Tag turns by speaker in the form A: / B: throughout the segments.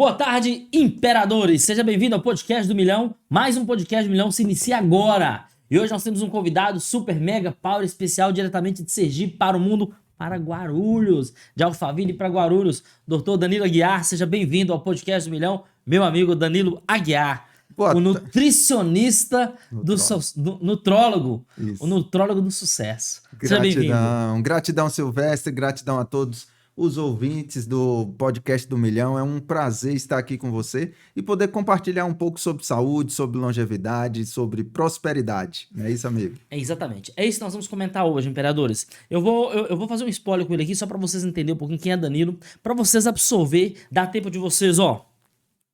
A: Boa tarde, imperadores! Seja bem-vindo ao Podcast do Milhão. Mais um Podcast do Milhão se inicia agora. E hoje nós temos um convidado super mega power especial diretamente de Sergipe para o mundo, para Guarulhos. De Alphaville para Guarulhos. Dr. Danilo Aguiar, seja bem-vindo ao Podcast do Milhão. Meu amigo Danilo Aguiar. O nutricionista nutrólogo.
B: Isso.
A: O nutrólogo do sucesso.
B: Gratidão, gratidão, Silvestre, gratidão a todos os ouvintes do Podcast do Milhão. É um prazer estar aqui com você e poder compartilhar um pouco sobre saúde, sobre longevidade, sobre prosperidade. Não é isso, amigo?
A: É exatamente. É isso que nós vamos comentar hoje, imperadores. Eu vou fazer um spoiler com ele aqui só para vocês entenderem um pouquinho quem é Danilo, para vocês absorver, dar tempo de vocês,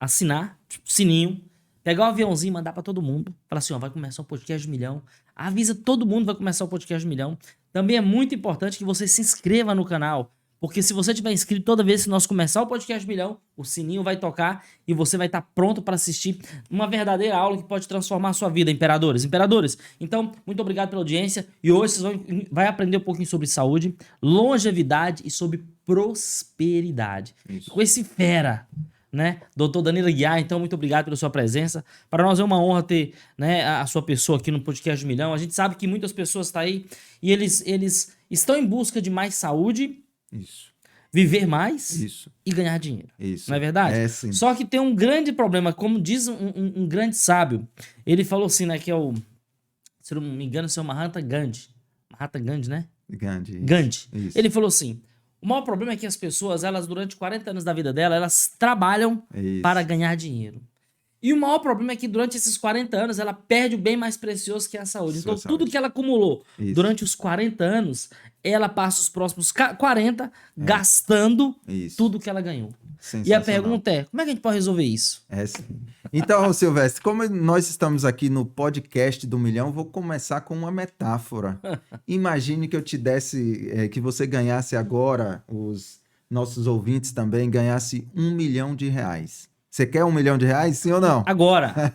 A: assinar, sininho, pegar o aviãozinho e mandar para todo mundo. Falar assim, vai começar o Podcast do Milhão. Avisa todo mundo que vai começar o Podcast do Milhão. Também é muito importante que você se inscreva no canal. Porque se você tiver inscrito toda vez que nós começar o Podcast Milhão, o sininho vai tocar e você vai estar pronto para assistir uma verdadeira aula que pode transformar a sua vida, imperadores. Imperadores, então, muito obrigado pela audiência. E hoje vocês vão aprender um pouquinho sobre saúde, longevidade e sobre prosperidade.
B: Isso.
A: Com esse fera, né, Dr. Danilo Aguiar, então muito obrigado pela sua presença. Para nós é uma honra ter, né, a sua pessoa aqui no Podcast Milhão. A gente sabe que muitas pessoas estão aí e eles estão em busca de mais saúde,
B: Isso.
A: viver mais
B: Isso.
A: e ganhar dinheiro.
B: Isso.
A: Não é verdade?
B: É, sim.
A: Só que tem um grande problema, como diz um grande sábio, ele falou assim, né, que é o, se eu não me engano, é o Mahatma Gandhi. Mahatma Gandhi, né?
B: Gandhi.
A: Gandhi.
B: Isso.
A: Ele falou assim, o maior problema é que as pessoas, elas durante 40 anos da vida dela, elas trabalham
B: Isso.
A: para ganhar dinheiro. E o maior problema é que durante esses 40 anos ela perde o bem mais precioso que é a saúde. Então tudo que ela acumulou durante os 40 anos, ela passa os próximos 40 gastando tudo que ela ganhou. E a pergunta é, como é que a gente pode resolver isso?
B: É sim. Então, Silvestre, como nós estamos aqui no Podcast do Milhão, vou começar com uma metáfora. Imagine que eu te desse, que você ganhasse agora, os nossos ouvintes também, ganhasse R$1 milhão. Você quer R$1 milhão, sim ou não?
A: Agora.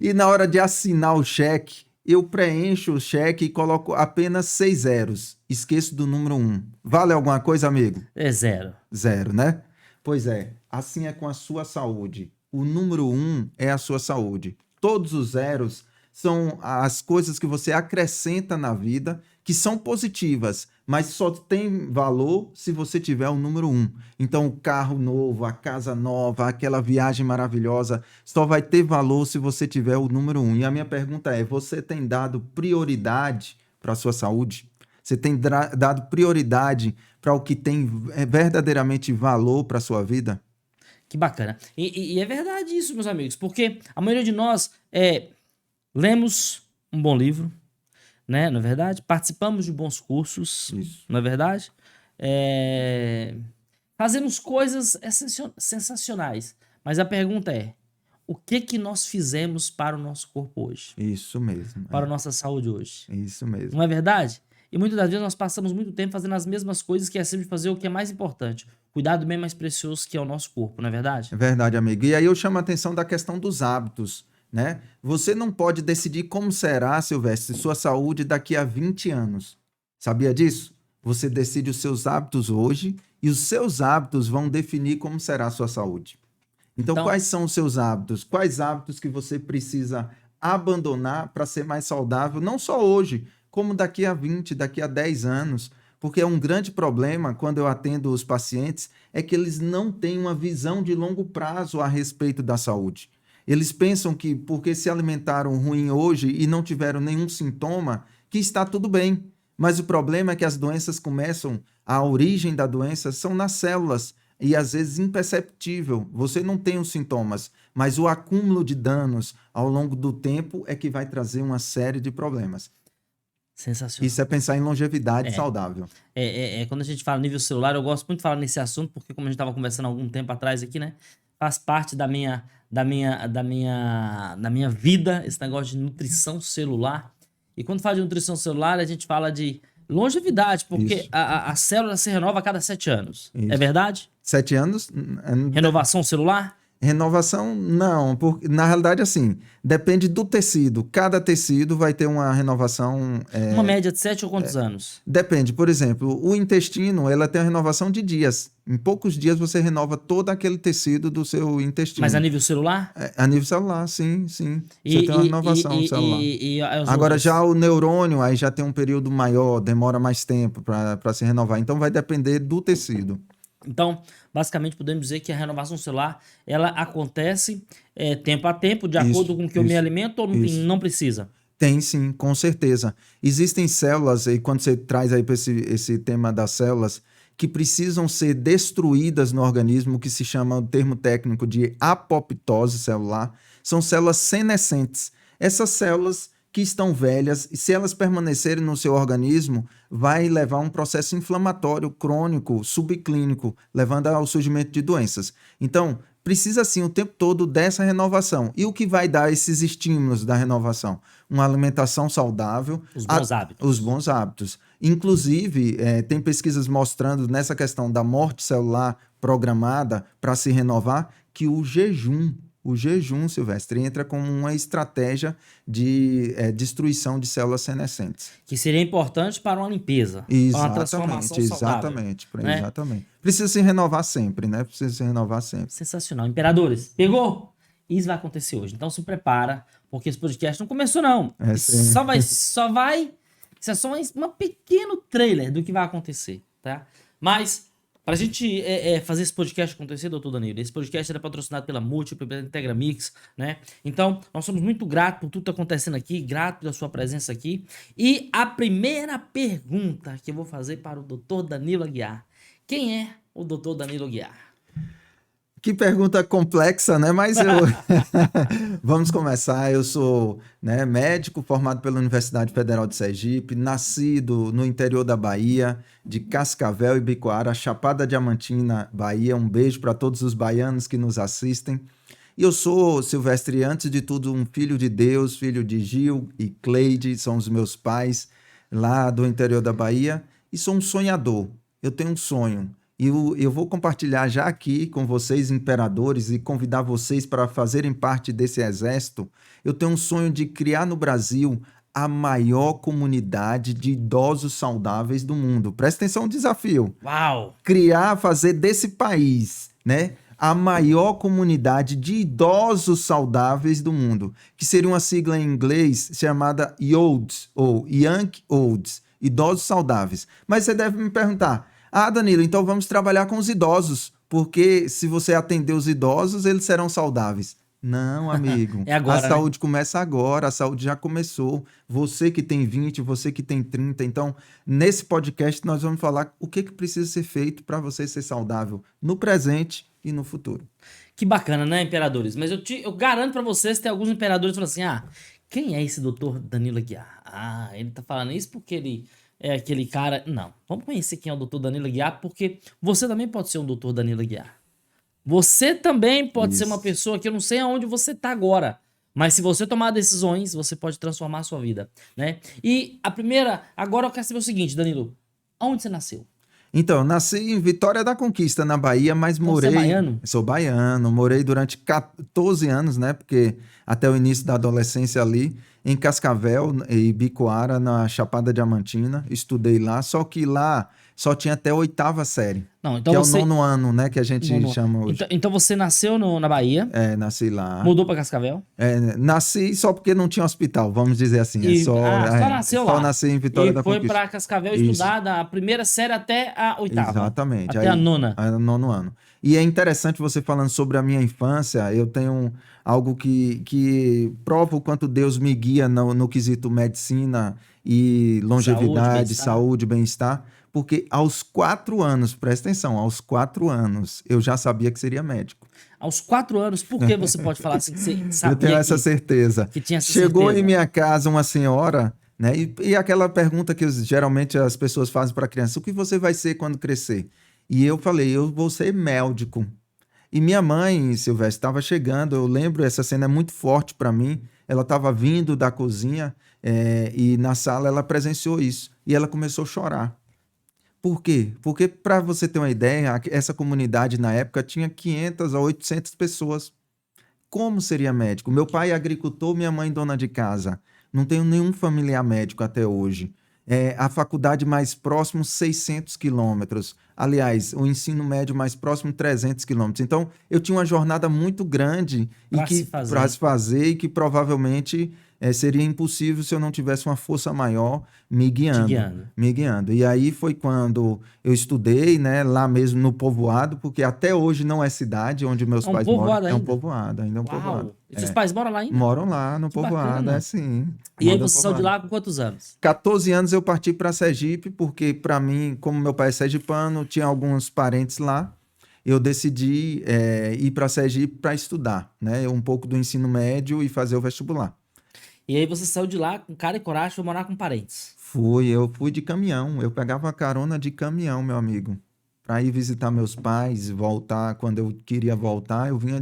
B: E na hora de assinar o cheque, eu preencho o cheque e coloco apenas 6 zeros. Esqueço do número 1. Vale alguma coisa, amigo?
A: É zero.
B: Zero, né? Pois é, assim é com a sua saúde. O número 1 é a sua saúde. Todos os zeros são as coisas que você acrescenta na vida que são positivas, mas só tem valor se você tiver o número 1. Então, o carro novo, a casa nova, aquela viagem maravilhosa, só vai ter valor se você tiver o número 1. E a minha pergunta é, você tem dado prioridade para a sua saúde? Você tem dado prioridade para o que tem verdadeiramente valor para a sua vida?
A: Que bacana. E é verdade isso, meus amigos, porque a maioria de nós lemos um bom livro, né? Não é verdade? Participamos de bons cursos,
B: Isso.
A: não é verdade? Fazemos coisas sensacionais, mas a pergunta é, o que nós fizemos para o nosso corpo hoje?
B: Isso mesmo.
A: Para a nossa saúde hoje?
B: Isso mesmo.
A: Não é verdade? E muitas das vezes nós passamos muito tempo fazendo as mesmas coisas que é sempre fazer o que é mais importante. Cuidar do bem mais precioso que é o nosso corpo, não é verdade?
B: É verdade, amigo. E aí eu chamo a atenção da questão dos hábitos, né? Você não pode decidir como será, Silvestre, sua saúde daqui a 20 anos. Sabia disso? Você decide os seus hábitos hoje e os seus hábitos vão definir como será a sua saúde. Então, quais são os seus hábitos? Quais hábitos que você precisa abandonar para ser mais saudável, não só hoje, como daqui a 20, daqui a 10 anos? Porque é um grande problema quando eu atendo os pacientes, é que eles não têm uma visão de longo prazo a respeito da saúde. Eles pensam que porque se alimentaram ruim hoje e não tiveram nenhum sintoma, que está tudo bem. Mas o problema é que as doenças começam, a origem da doença são nas células e às vezes imperceptível. Você não tem os sintomas, mas o acúmulo de danos ao longo do tempo é que vai trazer uma série de problemas.
A: Sensacional.
B: Isso é pensar em longevidade saudável.
A: Quando a gente fala nível celular, eu gosto muito de falar nesse assunto, porque como a gente estava conversando há algum tempo atrás aqui, né? Faz parte da minha vida esse negócio de nutrição celular. E quando fala de nutrição celular, a gente fala de longevidade, porque a célula se renova a cada 7 anos.
B: Isso.
A: É verdade?
B: 7 anos?
A: Renovação celular?
B: Renovação, não, porque na realidade, assim, depende do tecido. Cada tecido vai ter uma renovação.
A: Uma média de 7 ou quantos anos?
B: Depende, por exemplo, o intestino, ela tem uma renovação de dias. Em poucos dias você renova todo aquele tecido do seu intestino.
A: Mas a nível celular?
B: A nível celular, sim, sim. Você
A: E,
B: tem uma
A: e,
B: renovação
A: e,
B: celular.
A: e as
B: Agora,
A: outras?
B: já o neurônio, aí já tem um período maior, demora mais tempo para se renovar. Então, vai depender do tecido.
A: Então, basicamente, podemos dizer que a renovação celular, ela acontece tempo a tempo, de
B: Isso,
A: acordo com o que eu me
B: isso,
A: alimento, ou
B: isso.
A: não precisa?
B: Tem sim, com certeza. Existem células, e quando você traz aí para esse tema das células, que precisam ser destruídas no organismo, que se chama o termo técnico de apoptose celular, são células senescentes. Essas células que estão velhas, e se elas permanecerem no seu organismo, vai levar a um processo inflamatório crônico, subclínico, levando ao surgimento de doenças. Então, precisa sim o tempo todo dessa renovação. E o que vai dar esses estímulos da renovação? Uma alimentação saudável.
A: Os bons hábitos.
B: Os bons hábitos. Inclusive, tem pesquisas mostrando nessa questão da morte celular programada para se renovar, que o jejum, Silvestre, entra como uma estratégia de destruição de células senescentes.
A: Que seria importante para uma limpeza, para uma transformação saudável. Né?
B: Exatamente. Precisa se renovar sempre, né? Precisa se renovar sempre.
A: Sensacional. Imperadores, pegou? Isso vai acontecer hoje. Então se prepara, porque esse podcast não começou, não. Só vai. Isso é só um pequeno trailer do que vai acontecer, tá? Mas, pra gente fazer esse podcast acontecer, doutor Danilo, esse podcast é patrocinado pela Múltipla, pela Integra Mix, né? Então, nós somos muito gratos por tudo que tá acontecendo aqui, grato pela sua presença aqui. E a primeira pergunta que eu vou fazer para o doutor Danilo Aguiar. Quem é o doutor Danilo Aguiar?
B: Que pergunta complexa, né? Mas vamos começar. Eu sou médico formado pela Universidade Federal de Sergipe, nascido no interior da Bahia, de Cascavel e Bicoara, Chapada Diamantina, Bahia. Um beijo para todos os baianos que nos assistem. E eu sou, Silvestre, antes de tudo, um filho de Deus, filho de Gil e Cleide, são os meus pais lá do interior da Bahia. E sou um sonhador. Eu tenho um sonho. E eu vou compartilhar já aqui com vocês, imperadores, e convidar vocês para fazerem parte desse exército. Eu tenho um sonho de criar no Brasil a maior comunidade de idosos saudáveis do mundo. Presta atenção no desafio.
A: Uau!
B: Fazer desse país, a maior comunidade de idosos saudáveis do mundo, que seria uma sigla em inglês chamada YOLDS, ou Young Olds, idosos saudáveis. Mas você deve me perguntar, Danilo, então vamos trabalhar com os idosos, porque se você atender os idosos, eles serão saudáveis. Não, amigo.
A: É agora,
B: a saúde começa agora, a saúde já começou. Você que tem 20, você que tem 30. Então, nesse podcast, nós vamos falar o que precisa ser feito para você ser saudável no presente e no futuro.
A: Que bacana, né, imperadores? Mas eu garanto para vocês que tem alguns imperadores que falam assim, quem é esse doutor Danilo Aguiar? Ele tá falando isso porque ele é aquele cara... Não, vamos conhecer quem é o doutor Danilo Aguiar, porque você também pode ser um doutor Danilo Aguiar. Você também pode ser uma pessoa que eu não sei aonde você tá agora, mas se você tomar decisões, você pode transformar a sua vida, né? E agora eu quero saber o seguinte, Danilo, onde você nasceu?
B: Então, eu nasci em Vitória da Conquista, na Bahia, mas morei...
A: Você é baiano?
B: Sou baiano, morei durante 14 anos, né? Porque até o início da adolescência ali, em Cascavel e Bicoara, na Chapada Diamantina, estudei lá, só que lá só tinha até a 8ª série,
A: Não, então
B: que
A: você...
B: é o 9º ano, né? Que a gente chama hoje.
A: Então você nasceu na Bahia?
B: Nasci lá.
A: Mudou pra Cascavel?
B: Nasci só porque não tinha hospital, vamos dizer assim.
A: Só nasceu lá.
B: Só nasci em Vitória da Conquista.
A: E foi pra Cascavel estudar da primeira série até a 8ª.
B: Exatamente.
A: Até a 9ª.
B: Aí, 9º ano. E é interessante você falando sobre a minha infância, eu tenho algo que prova o quanto Deus me guia no quesito medicina e longevidade, saúde, bem-estar, porque aos 4 anos, presta atenção, aos 4 anos, eu já sabia que seria médico.
A: Aos 4 anos, por que você pode falar assim que você sabia?
B: Eu tenho essa certeza.
A: Que tinha essa
B: Chegou
A: certeza.
B: em minha casa uma senhora, né? E aquela pergunta que geralmente as pessoas fazem para a criança: o que você vai ser quando crescer? E eu falei: eu vou ser médico. E minha mãe, Silvestre, estava chegando, eu lembro, essa cena é muito forte para mim. Ela estava vindo da cozinha e na sala ela presenciou isso. E ela começou a chorar. Por quê? Porque, para você ter uma ideia, essa comunidade na época tinha 500 a 800 pessoas. Como seria médico? Meu pai é agricultor, minha mãe dona de casa. Não tenho nenhum familiar médico até hoje. A faculdade mais próximo, 600 quilômetros. Aliás, o ensino médio mais próximo, 300 quilômetros. Então, eu tinha uma jornada muito grande
A: Pra se
B: para
A: fazer.
B: se fazer e que provavelmente seria impossível se eu não tivesse uma força maior me
A: Te
B: guiando.
A: guiando.
B: Me guiando. E aí foi quando eu estudei, né, lá mesmo no povoado, porque até hoje não é cidade onde meus
A: É um
B: pais moram.
A: povoado
B: É um
A: ainda?
B: povoado, ainda é um povoado.
A: Uau! E seus pais moram lá ainda?
B: Moram lá no
A: Que
B: povoado,
A: bacana.
B: sim.
A: E aí
B: Moram no
A: você saiu de
B: povoado.
A: lá com quantos anos?
B: 14 anos eu parti para Sergipe, porque para mim, como meu pai é sergipano, tinha alguns parentes lá. Eu decidi ir para Sergipe para estudar, né? Um pouco do ensino médio e fazer o vestibular.
A: E aí você saiu de lá com cara e coragem pra morar com parentes.
B: Eu fui de caminhão, eu pegava carona de caminhão, meu amigo, para ir visitar meus pais, voltar, quando eu queria voltar, eu vinha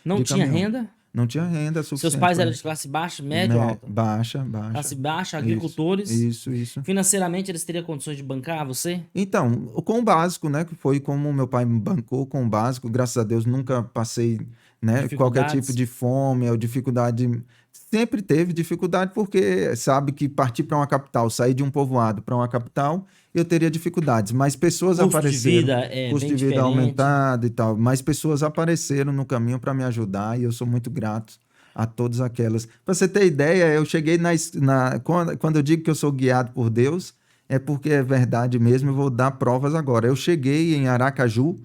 A: Não
B: de
A: tinha
B: caminhão.
A: renda?
B: Não tinha renda
A: Seus
B: suficiente
A: pais
B: para
A: eram de classe baixa, média ou alta?
B: baixa,
A: Classe
B: baixa.
A: baixa,
B: Isso,
A: agricultores.
B: isso.
A: Financeiramente eles teriam condições de bancar você?
B: Então, com o básico, né, que foi como meu pai me bancou com o básico, graças a Deus nunca passei, né, qualquer tipo
A: Dificuldades?
B: de fome ou dificuldade. Sempre teve dificuldade porque sabe que partir para uma capital, sair de um povoado para uma capital, eu teria dificuldades, mas pessoas
A: Custo de
B: apareceram,
A: vida é
B: custo
A: bem
B: de vida
A: diferente.
B: aumentado e tal, mas pessoas apareceram no caminho para me ajudar e eu sou muito grato a todas aquelas. Para você ter ideia, eu cheguei quando eu digo que eu sou guiado por Deus, é porque é verdade mesmo, eu vou dar provas agora. Eu cheguei em Aracaju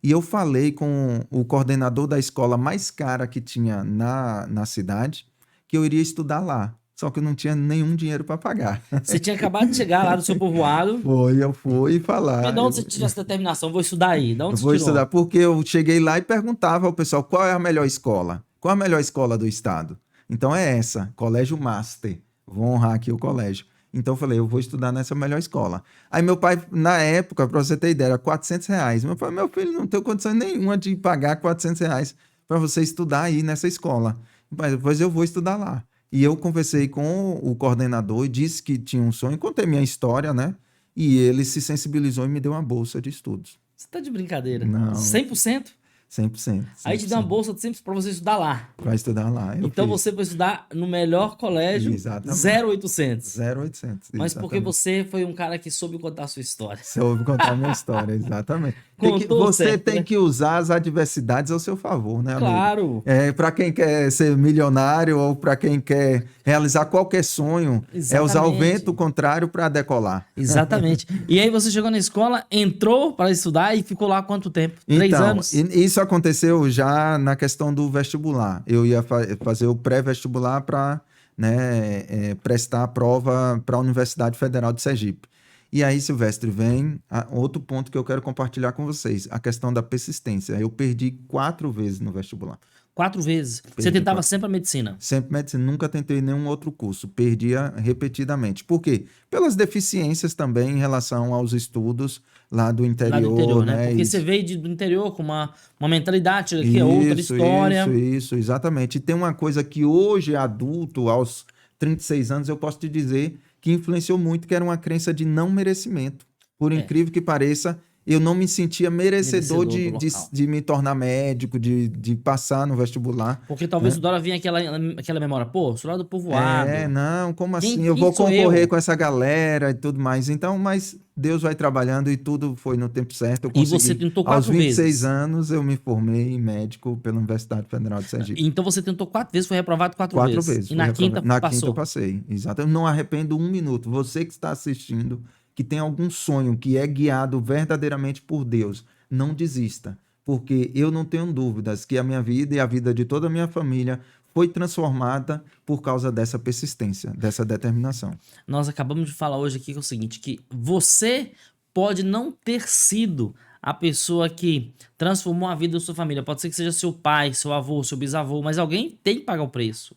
B: e eu falei com o coordenador da escola mais cara que tinha na cidade, que eu iria estudar lá. Só que eu não tinha nenhum dinheiro para pagar.
A: Você tinha acabado de chegar lá do seu povoado.
B: Eu fui
A: Mas
B: falar.
A: de onde você tirou essa determinação? Vou estudar aí. De
B: Eu
A: onde você
B: vou estudar,
A: tirou?
B: porque eu cheguei lá e perguntava ao pessoal qual é a melhor escola? Qual a melhor escola do estado? Então é essa, Colégio Master. Vou honrar aqui o colégio. Então eu falei, eu vou estudar nessa melhor escola. Aí meu pai, na época, para você ter ideia, era R$ 400. Meu pai, meu filho, não tenho condição nenhuma de pagar R$ 400 para você estudar aí nessa escola. Mas depois eu vou estudar lá. E eu conversei com o coordenador e disse que tinha um sonho, contei minha história, né? E ele se sensibilizou e me deu uma bolsa de estudos.
A: Você tá de brincadeira.
B: Não,
A: 100%?
B: 100%.
A: Aí te deu uma
B: 100%.
A: bolsa de 100% pra você estudar lá.
B: Para estudar lá, eu
A: Então
B: fiz.
A: você foi estudar no melhor colégio,
B: Exatamente.
A: 0800.
B: 0800,
A: Mas porque
B: exatamente.
A: você foi um cara que soube contar a sua história.
B: Você ouve contar a minha história, exatamente.
A: Contou
B: Você
A: certo,
B: tem
A: né?
B: que usar as adversidades ao seu favor, né, amigo?
A: Claro.
B: Para quem quer ser milionário ou para quem quer realizar qualquer sonho, é usar o
A: Exatamente.
B: vento contrário para decolar.
A: Exatamente. E aí você chegou na escola, entrou para estudar e ficou lá quanto tempo? 3 anos?
B: Isso aconteceu já na questão do vestibular. Eu ia fazer o pré-vestibular para, né, prestar a prova para a Universidade Federal de Sergipe. E aí, Silvestre, vem outro ponto que eu quero compartilhar com vocês, a questão da persistência. Eu perdi 4 vezes no vestibular.
A: 4 vezes. Você
B: Perdi
A: tentava
B: 4.
A: sempre a medicina.
B: Sempre medicina, nunca tentei nenhum outro curso, perdia repetidamente. Por quê? Pelas deficiências também em relação aos estudos lá do
A: Lá
B: interior,
A: do interior, né?
B: né?
A: Porque você veio do interior com uma mentalidade, chega aqui é outra história.
B: Isso, exatamente. E tem uma coisa que hoje, adulto, aos 36 anos, eu posso te dizer que influenciou muito, que era uma crença de não merecimento. Por
A: É.
B: incrível que pareça, eu não me sentia merecedor
A: Merecedor do local.
B: de me tornar médico, de passar no vestibular.
A: Porque talvez o Dora vinha aquela memória, pô, sou lá do povoado.
B: Não, como
A: Quem-
B: assim? Eu
A: quem
B: vou
A: sou
B: concorrer
A: eu?
B: com essa galera e tudo mais. Então, mas Deus vai trabalhando e tudo foi no tempo certo. Eu
A: E você
B: consegui.
A: tentou
B: Aos
A: 4
B: 26
A: vezes.
B: anos, eu me formei médico pela Universidade Federal de Sergipe.
A: Então você tentou 4 vezes, foi reprovado 4
B: 4
A: vezes.
B: vezes.
A: E
B: fui
A: na
B: reprovado.
A: quinta
B: Na
A: passou.
B: quinta eu passei. Exato. Eu não arrependo um minuto. Você que está assistindo, que tem algum sonho, que é guiado verdadeiramente por Deus, não desista. Porque eu não tenho dúvidas que a minha vida e a vida de toda a minha família foi transformada por causa dessa persistência, dessa determinação.
A: Nós acabamos de falar hoje aqui que é o seguinte, que você pode não ter sido a pessoa que transformou a vida da sua família. Pode ser que seja seu pai, seu avô, seu bisavô, mas alguém tem que pagar o preço.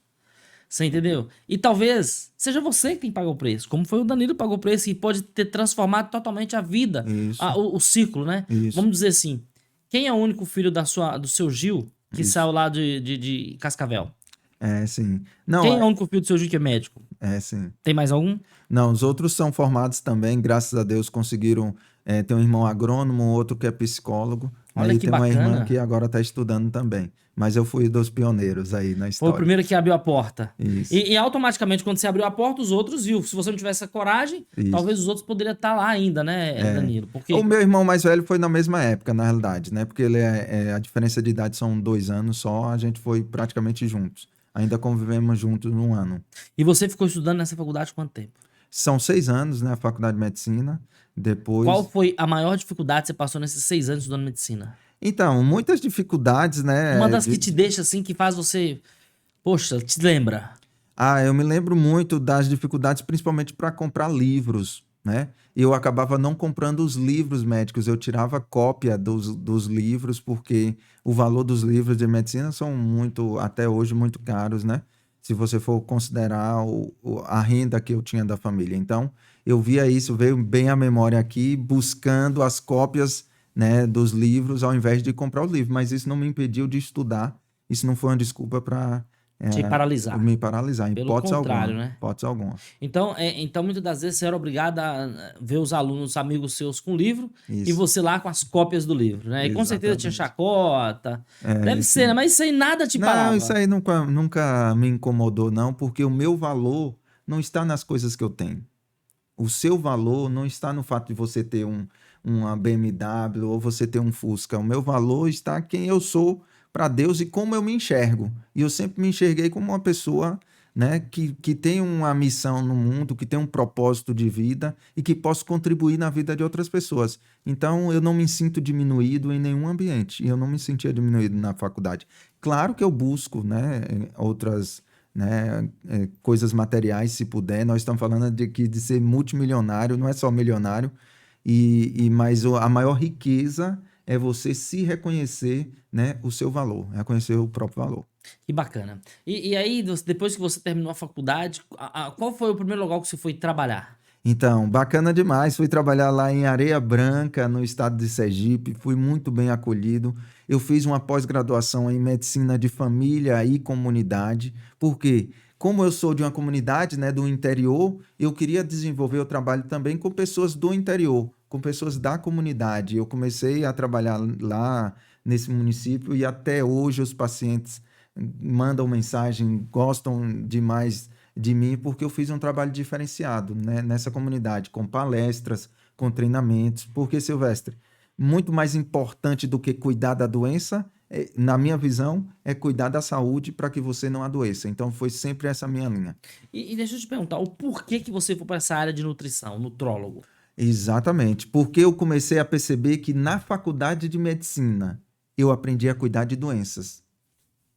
A: Você entendeu? E talvez seja você que tem que pagar o preço, como foi o Danilo que pagou o preço e pode ter transformado totalmente a vida,
B: Isso.
A: o ciclo, né?
B: Isso.
A: Vamos dizer assim, quem é o único filho do seu Gil que
B: Isso.
A: saiu lá de Cascavel?
B: É, sim. Não,
A: Quem é o único filho do seu Gil que é médico?
B: sim.
A: Tem mais algum?
B: Não, os outros são formados também, graças a Deus conseguiram. Ter um irmão agrônomo, outro que é psicólogo, né?
A: Olha
B: E
A: que
B: tem uma irmã que
A: bacana.
B: agora está estudando também. Mas eu fui dos pioneiros aí na
A: Foi o
B: história.
A: primeiro que abriu a porta.
B: Isso,
A: E automaticamente, quando você abriu a porta, os outros viu. Se você não tivesse essa coragem,
B: isso.
A: talvez os outros poderiam estar lá ainda, né,
B: É.
A: Danilo?
B: O
A: Porque
B: meu irmão mais velho foi na mesma época, na realidade, né? Porque a diferença de idade são 2 anos só, a gente foi praticamente juntos. Ainda convivemos juntos um ano.
A: E você ficou estudando nessa faculdade quanto tempo?
B: São 6 anos, né? A faculdade de medicina.
A: Qual
B: Depois.
A: foi a maior dificuldade que você passou nesses 6 anos estudando medicina?
B: Então, muitas dificuldades,
A: Uma
B: né?
A: das que te deixa assim, que faz você, poxa, te lembra.
B: Eu me lembro muito das dificuldades, principalmente para comprar livros, né? Eu acabava não comprando os livros médicos, eu tirava cópia dos livros, porque o valor dos livros de medicina são muito, até hoje, muito caros, né? Se você for considerar a renda que eu tinha da família. Então, eu via isso, veio bem à memória aqui, buscando as cópias, né, dos livros, ao invés de comprar os livros. Mas isso não me impediu de estudar, isso não foi uma desculpa para
A: Te paralisar.
B: me paralisar, em
A: Pelo
B: hipótese
A: contrário,
B: alguma.
A: né?
B: Hipótese alguma.
A: Então, muitas das vezes você era obrigado a ver os alunos, amigos seus com o livro e
B: Isso,
A: você lá com as cópias do livro, né? E com certeza tinha
B: exatamente.
A: chacota. Deve
B: Isso.
A: ser, né? Mas isso aí nada te
B: Não, isso
A: parava.
B: aí nunca me incomodou, não, porque o meu valor não está nas coisas que eu tenho. O seu valor não está no fato de você ter uma BMW ou você ter um Fusca. O meu valor está quem eu sou para Deus e como eu me enxergo. E eu sempre me enxerguei como uma pessoa, né, que tem uma missão no mundo, que tem um propósito de vida e que posso contribuir na vida de outras pessoas. Então, eu não me sinto diminuído em nenhum ambiente. E eu não me sentia diminuído na faculdade. Claro que eu busco, né, outras, né, coisas materiais, se puder. Nós estamos falando de ser multimilionário, não é só milionário, mas a maior riqueza é você se reconhecer, né, o seu valor, reconhecer o próprio valor.
A: Que bacana. E aí, depois que você terminou a faculdade, qual foi o primeiro lugar que você foi trabalhar?
B: Então, bacana demais. Fui trabalhar lá em Areia Branca, no estado de Sergipe. Fui muito bem acolhido. Eu fiz uma pós-graduação em medicina de família e comunidade. Porque, como eu sou de uma comunidade, né, do interior, eu queria desenvolver o trabalho também com pessoas do interior, com pessoas da comunidade. Eu comecei a trabalhar lá nesse município e até hoje os pacientes mandam mensagem, gostam demais de mim porque eu fiz um trabalho diferenciado, né, nessa comunidade, com palestras, com treinamentos. Porque, Silvestre, muito mais importante do que cuidar da doença, na minha visão, é cuidar da saúde para que você não adoeça. Então, foi sempre essa minha linha.
A: E deixa eu te perguntar, o porquê que você foi para essa área de nutrição, nutrólogo?
B: Exatamente, porque eu comecei a perceber que na faculdade de medicina eu aprendi a cuidar de doenças,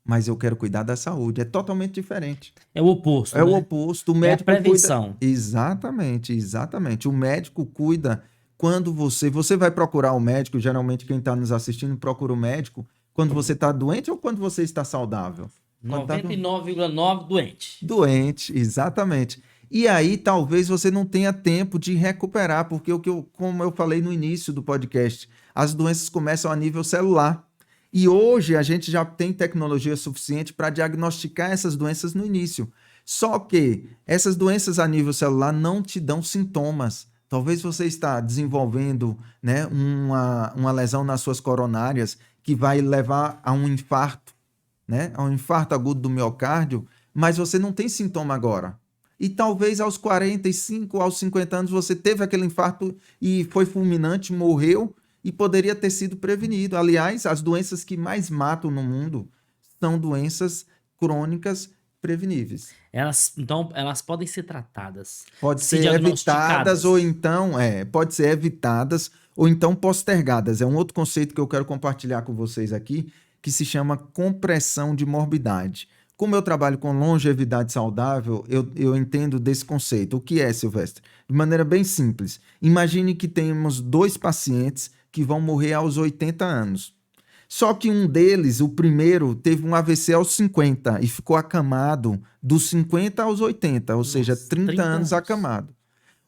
B: mas eu quero cuidar da saúde. É totalmente diferente.
A: É o oposto,
B: É o
A: né?
B: oposto. O
A: É a
B: médico cuida.
A: prevenção.
B: Exatamente, exatamente. O médico cuida quando você vai procurar o médico. Geralmente, quem está nos assistindo procura o médico quando você está doente ou quando você está saudável? Quando está
A: 99,9 doente.
B: doente, exatamente. E aí, talvez você não tenha tempo de recuperar, porque como eu falei no início do podcast, as doenças começam a nível celular. E hoje a gente já tem tecnologia suficiente para diagnosticar essas doenças no início. Só que essas doenças a nível celular não te dão sintomas. Talvez você está desenvolvendo, né, uma lesão nas suas coronárias que vai levar a um infarto, né, a um infarto agudo do miocárdio, mas você não tem sintoma agora. E talvez aos 45, aos 50 anos você teve aquele infarto e foi fulminante, morreu, e poderia ter sido prevenido. Aliás, as doenças que mais matam no mundo são doenças crônicas preveníveis.
A: Então, elas podem ser tratadas,
B: Pode
A: se
B: ser evitadas
A: diagnosticadas.
B: ou então, pode ser evitadas ou então postergadas. É um outro conceito que eu quero compartilhar com vocês aqui, que se chama compressão de morbidade. Como eu trabalho com longevidade saudável, eu entendo desse conceito. O que é, Silvestre? De maneira bem simples. Imagine que temos 2 pacientes que vão morrer aos 80 anos. Só que um deles, o primeiro, teve um AVC aos 50 e ficou acamado dos 50 aos 80, ou seja,
A: Nossa,
B: 30
A: 30
B: anos
A: anos.
B: acamado.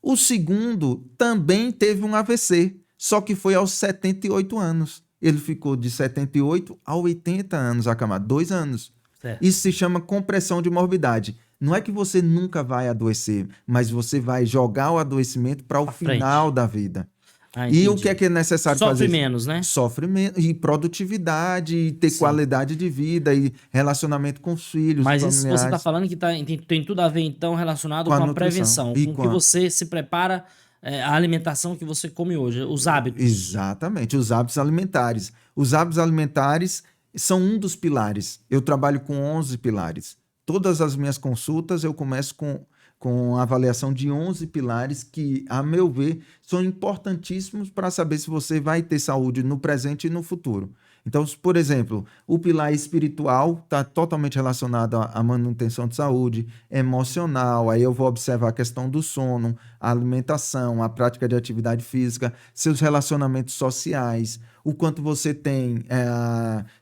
B: O segundo também teve um AVC, só que foi aos 78 anos. Ele ficou de 78 a 80 anos acamado, 2 anos.
A: Certo.
B: Isso se chama compressão de morbidade. Não é que você nunca vai adoecer, mas você vai jogar o adoecimento para o
A: Pra frente.
B: final da vida.
A: Ah,
B: E o
A: entendi.
B: que é necessário
A: Sofre
B: fazer?
A: menos, né?
B: Sofre menos. E produtividade, e ter
A: Sim.
B: qualidade de vida, e relacionamento com os filhos,
A: Mas isso você está
B: familiares,
A: falando que tem tudo a ver, então, relacionado
B: com a
A: com a
B: nutrição.
A: prevenção,
B: E
A: com o
B: com
A: que
B: a...
A: você se prepara, a alimentação que você come hoje, os hábitos.
B: Exatamente, os hábitos alimentares. Os hábitos alimentares são um dos pilares. Eu trabalho com 11 pilares. Todas as minhas consultas eu começo com a avaliação de 11 pilares que, a meu ver, são importantíssimos para saber se você vai ter saúde no presente e no futuro. Então, por exemplo, o pilar espiritual está totalmente relacionado à manutenção de saúde, emocional, aí eu vou observar a questão do sono, a alimentação, a prática de atividade física, seus relacionamentos sociais, o quanto você tem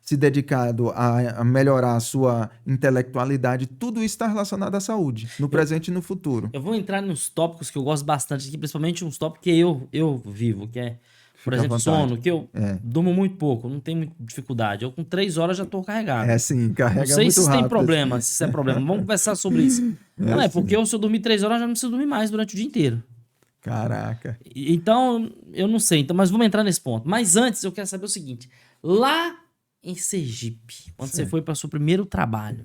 B: se dedicado a melhorar a sua intelectualidade, tudo isso está relacionado à saúde, no presente e no futuro.
A: Eu vou entrar nos tópicos que eu gosto bastante aqui, principalmente uns tópicos que eu vivo, que é, por
B: Fica à
A: exemplo,
B: vontade.
A: sono, que eu durmo muito pouco, não tenho muita dificuldade. Eu com 3 horas já tô carregado.
B: É sim, carrega
A: Não sei
B: muito
A: se isso tem
B: rápido.
A: problema, se isso é problema. Vamos conversar sobre isso. Não, é porque se eu dormir 3 horas, eu já não preciso dormir mais durante o dia inteiro.
B: Caraca.
A: Então, eu não sei. Então, mas vamos entrar nesse ponto. Mas antes, eu quero saber o seguinte. Lá em Sergipe, quando você foi para o seu primeiro trabalho,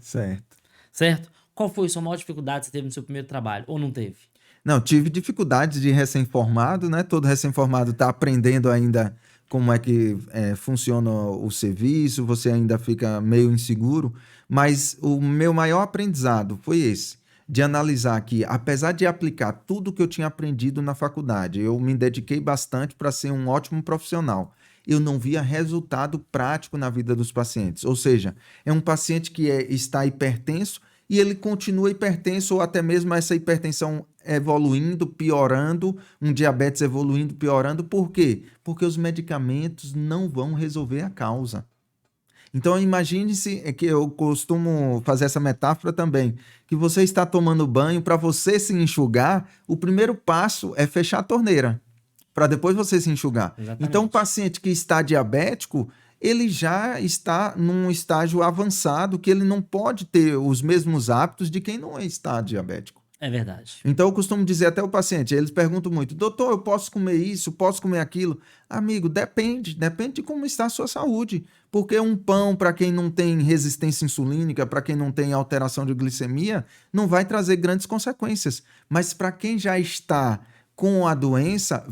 A: certo? Qual foi a sua maior dificuldade que você teve no seu primeiro trabalho? Ou não teve?
B: Não, tive dificuldades de recém-formado, né? Todo recém-formado está aprendendo ainda como é que funciona o serviço, você ainda fica meio inseguro, mas o meu maior aprendizado foi esse, de analisar que, apesar de aplicar tudo que eu tinha aprendido na faculdade, eu me dediquei bastante para ser um ótimo profissional. Eu não via resultado prático na vida dos pacientes. Ou seja, é um paciente que está hipertenso e ele continua hipertenso ou até mesmo essa hipertensão evoluindo, piorando, um diabetes evoluindo, piorando. Por quê? Porque os medicamentos não vão resolver a causa. Então, imagine-se que eu costumo fazer essa metáfora também, que você está tomando banho, para você se enxugar, o primeiro passo é fechar a torneira, para depois você se enxugar.
A: Exatamente.
B: Então, o paciente que está diabético, ele já está num estágio avançado que ele não pode ter os mesmos hábitos de quem não está diabético.
A: É verdade.
B: Então, eu costumo dizer até ao paciente, eles perguntam muito, doutor, eu posso comer isso, posso comer aquilo? Amigo, depende de como está a sua saúde. Porque um pão, para quem não tem resistência insulínica, para quem não tem alteração de glicemia, não vai trazer grandes consequências. Mas para quem já está com a doença,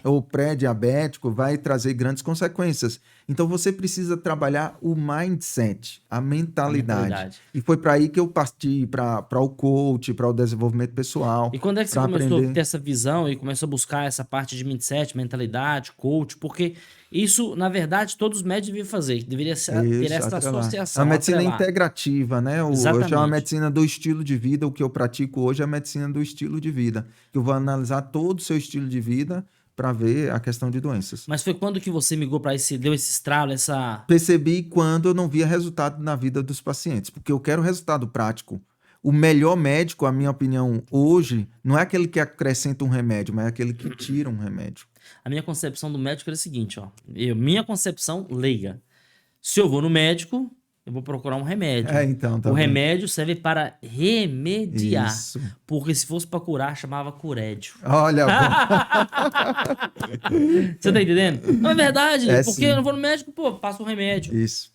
B: ou pré-diabético, vai trazer grandes consequências. Então, você precisa trabalhar o mindset, a mentalidade. E foi para aí que eu parti para o coach, para o desenvolvimento pessoal.
A: E quando é que você começou a ter essa visão e começou a buscar essa parte de mindset, mentalidade, coach? Porque isso, na verdade, todos os médicos deviam fazer. Deveria ter essa associação.
B: A medicina integrativa, né? Eu chamo a medicina do estilo de vida. O que eu pratico hoje é a medicina do estilo de vida. Eu vou analisar todo o seu estilo de vida para ver a questão de doenças.
A: Mas foi quando que você migrou para esse, deu esse estralo, essa...
B: Percebi quando eu não via resultado na vida dos pacientes, porque eu quero resultado prático. O melhor médico, a minha opinião, hoje, não é aquele que acrescenta um remédio, mas é aquele que tira um remédio.
A: A minha concepção do médico era a seguinte, ó. Minha concepção leiga. Se eu vou no médico, eu vou procurar um remédio.
B: Então, tá
A: o
B: bem.
A: remédio serve para remediar.
B: Isso.
A: Porque se fosse para curar, chamava curédio.
B: Olha,
A: Você tá entendendo? Não é verdade. Porque
B: sim.
A: eu não vou no médico, pô, passa um remédio.
B: Isso.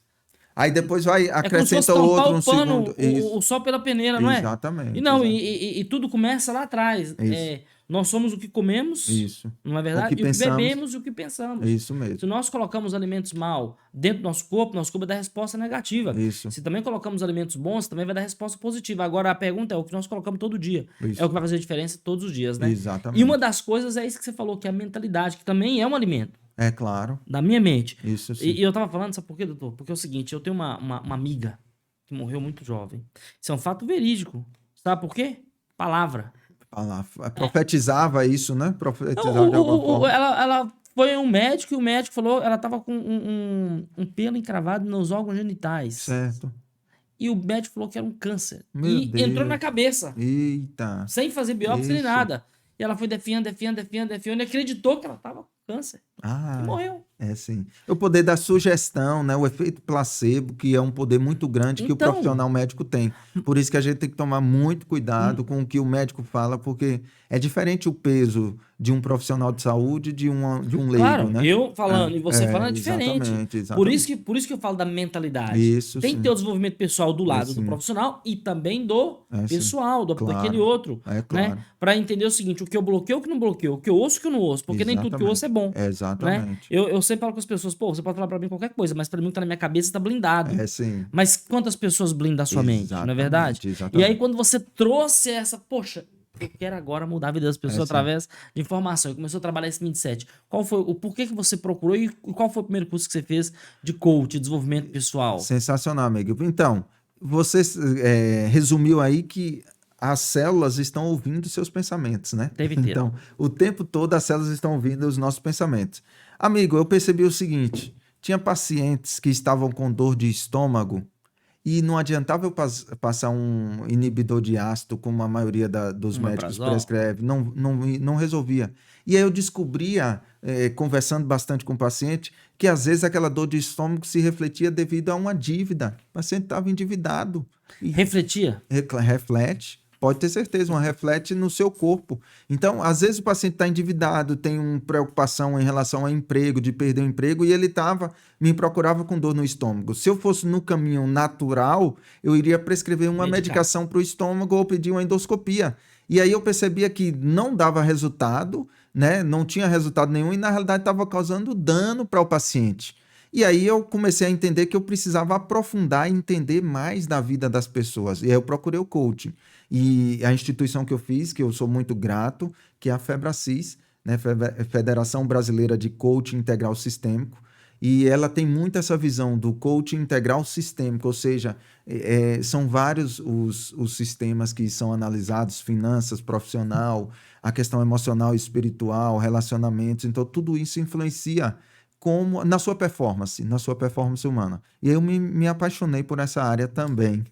B: Aí depois vai, acrescenta
A: como se fosse
B: outro,
A: tampar
B: um
A: o pano,
B: segundo.
A: o sol pela peneira, não é?
B: Exatamente.
A: E tudo começa lá atrás.
B: Isso.
A: Nós somos o que comemos,
B: Isso.
A: não é verdade?
B: O que pensamos.
A: Bebemos e o que pensamos.
B: Isso mesmo.
A: Se nós colocamos alimentos mal dentro do nosso corpo vai dar resposta negativa.
B: Isso.
A: Se também colocamos alimentos bons, também vai dar resposta positiva. Agora, a pergunta é o que nós colocamos todo dia.
B: Isso.
A: É o que vai fazer diferença todos os dias, né?
B: Exatamente.
A: E uma das coisas é isso que você falou, que é a mentalidade, que também é um alimento.
B: É claro.
A: Da minha mente.
B: Isso sim.
A: E eu tava falando, sabe por quê, doutor? Porque é o seguinte, eu tenho uma amiga que morreu muito jovem. Isso é um fato verídico. Sabe por quê? Palavra.
B: Profetizava isso, né? Profetizava de alguma forma.
A: Ela foi um médico e o médico falou, ela tava com um pelo encravado nos órgãos genitais.
B: Certo.
A: E o médico falou que era um câncer.
B: Meu Deus.
A: Entrou na cabeça.
B: Eita.
A: Sem fazer biópsia nem nada. E ela foi definhando e acreditou que ela tava com câncer. E
B: Ah,
A: morreu.
B: é sim. O poder da sugestão, né? O efeito placebo, que é um poder muito grande que o
A: Então,
B: profissional médico tem. Por isso que a gente tem que tomar muito cuidado com o que o médico fala, porque é diferente o peso de um profissional de saúde de um leigo,
A: claro,
B: né?
A: eu falando e você falando é diferente.
B: Exatamente,
A: Por isso
B: exatamente.
A: por isso que eu falo da mentalidade.
B: Isso
A: Tem que ter
B: sim.
A: o desenvolvimento pessoal do
B: É
A: lado do
B: sim.
A: profissional e também do
B: É sim.
A: pessoal, daquele
B: Claro.
A: outro,
B: É
A: né?
B: claro.
A: Para entender o seguinte, o que eu bloqueio, o que não bloqueio, o que eu ouço, o que eu não ouço, porque nem tudo que eu ouço é
B: Exatamente.
A: bom, né?
B: Exatamente.
A: Eu sempre falo com as pessoas, pô, você pode falar pra mim qualquer coisa, mas pra mim o que tá na minha cabeça tá blindado.
B: É sim.
A: Mas quantas pessoas blindam a sua mente, não é verdade?
B: Exatamente.
A: E aí
B: Exatamente.
A: quando você trouxe essa, poxa, eu quero agora mudar a vida das
B: É
A: pessoas
B: sim.
A: através de informação. E começou a trabalhar esse mindset. Qual foi o porquê que você procurou e qual foi o primeiro curso que você fez de coach, de desenvolvimento pessoal?
B: Sensacional, amigo. Então, você resumiu aí que as células estão ouvindo seus pensamentos, né?
A: Deve ter.
B: Então, o tempo todo as células estão ouvindo os nossos pensamentos. Amigo, eu percebi o seguinte: tinha pacientes que estavam com dor de estômago e não adiantava eu passar um inibidor de ácido, como a maioria dos
A: Um
B: médicos
A: omeprazol?
B: prescreve, não resolvia. E aí eu descobria, conversando bastante com o paciente, que às vezes aquela dor de estômago se refletia devido a uma dívida. O paciente estava endividado. E
A: Refletia?
B: reflete, pode ter certeza, reflete no seu corpo. Então, às vezes o paciente está endividado, tem uma preocupação em relação ao emprego, de perder o emprego, e ele me procurava com dor no estômago. Se eu fosse no caminho natural, eu iria prescrever uma
A: Medicar.
B: medicação para o estômago ou pedir uma endoscopia. E aí eu percebia que não dava resultado, né? Não tinha resultado nenhum e na realidade estava causando dano para o paciente. E aí eu comecei a entender que eu precisava aprofundar e entender mais da vida das pessoas. E aí eu procurei o coaching. E a instituição que eu fiz, que eu sou muito grato, que é a FEBRACIS, né? Federação Brasileira de Coaching Integral Sistêmico. E ela tem muito essa visão do coaching integral sistêmico, ou seja, são vários os sistemas que são analisados, finanças, profissional, a questão emocional e espiritual, relacionamentos, então tudo isso influencia na sua performance humana. E eu me apaixonei por essa área também.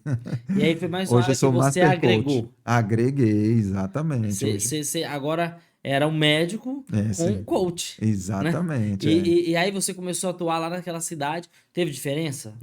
A: E aí foi mais uma
B: Hoje eu
A: área que
B: sou
A: você
B: Master Coach.
A: agregou.
B: Agreguei, exatamente. Hoje.
A: Você agora era um médico com um
B: Sim.
A: coach, né?
B: Exatamente.
A: E aí você começou a atuar lá naquela cidade. Teve diferença?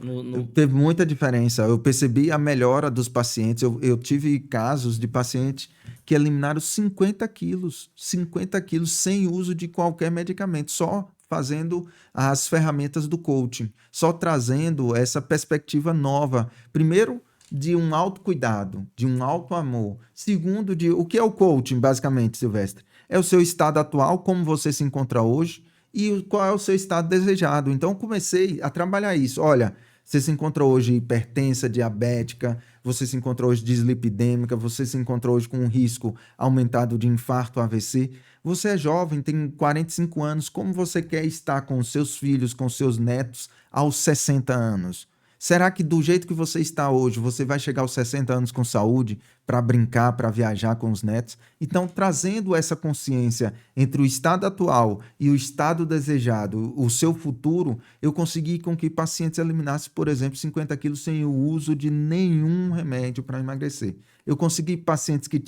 B: Teve muita diferença. Eu percebi a melhora dos pacientes. Eu tive casos de pacientes que eliminaram 50 quilos sem uso de qualquer medicamento, só fazendo as ferramentas do coaching, só trazendo essa perspectiva nova. Primeiro, de um autocuidado, de um auto-amor. Segundo, o que é o coaching, basicamente, Silvestre? É o seu estado atual, como você se encontra hoje, e qual é o seu estado desejado. Então, eu comecei a trabalhar isso. Olha, você se encontra hoje hipertensa, diabética, você se encontra hoje dislipidêmica, você se encontra hoje com um risco aumentado de infarto, AVC. Você é jovem, tem 45 anos, como você quer estar com os seus filhos, com os seus netos aos 60 anos? Será que do jeito que você está hoje, você vai chegar aos 60 anos com saúde para brincar, para viajar com os netos? Então, trazendo essa consciência entre o estado atual e o estado desejado, o seu futuro, eu consegui com que pacientes eliminassem, por exemplo, 50 quilos sem o uso de nenhum remédio para emagrecer. Eu consegui pacientes que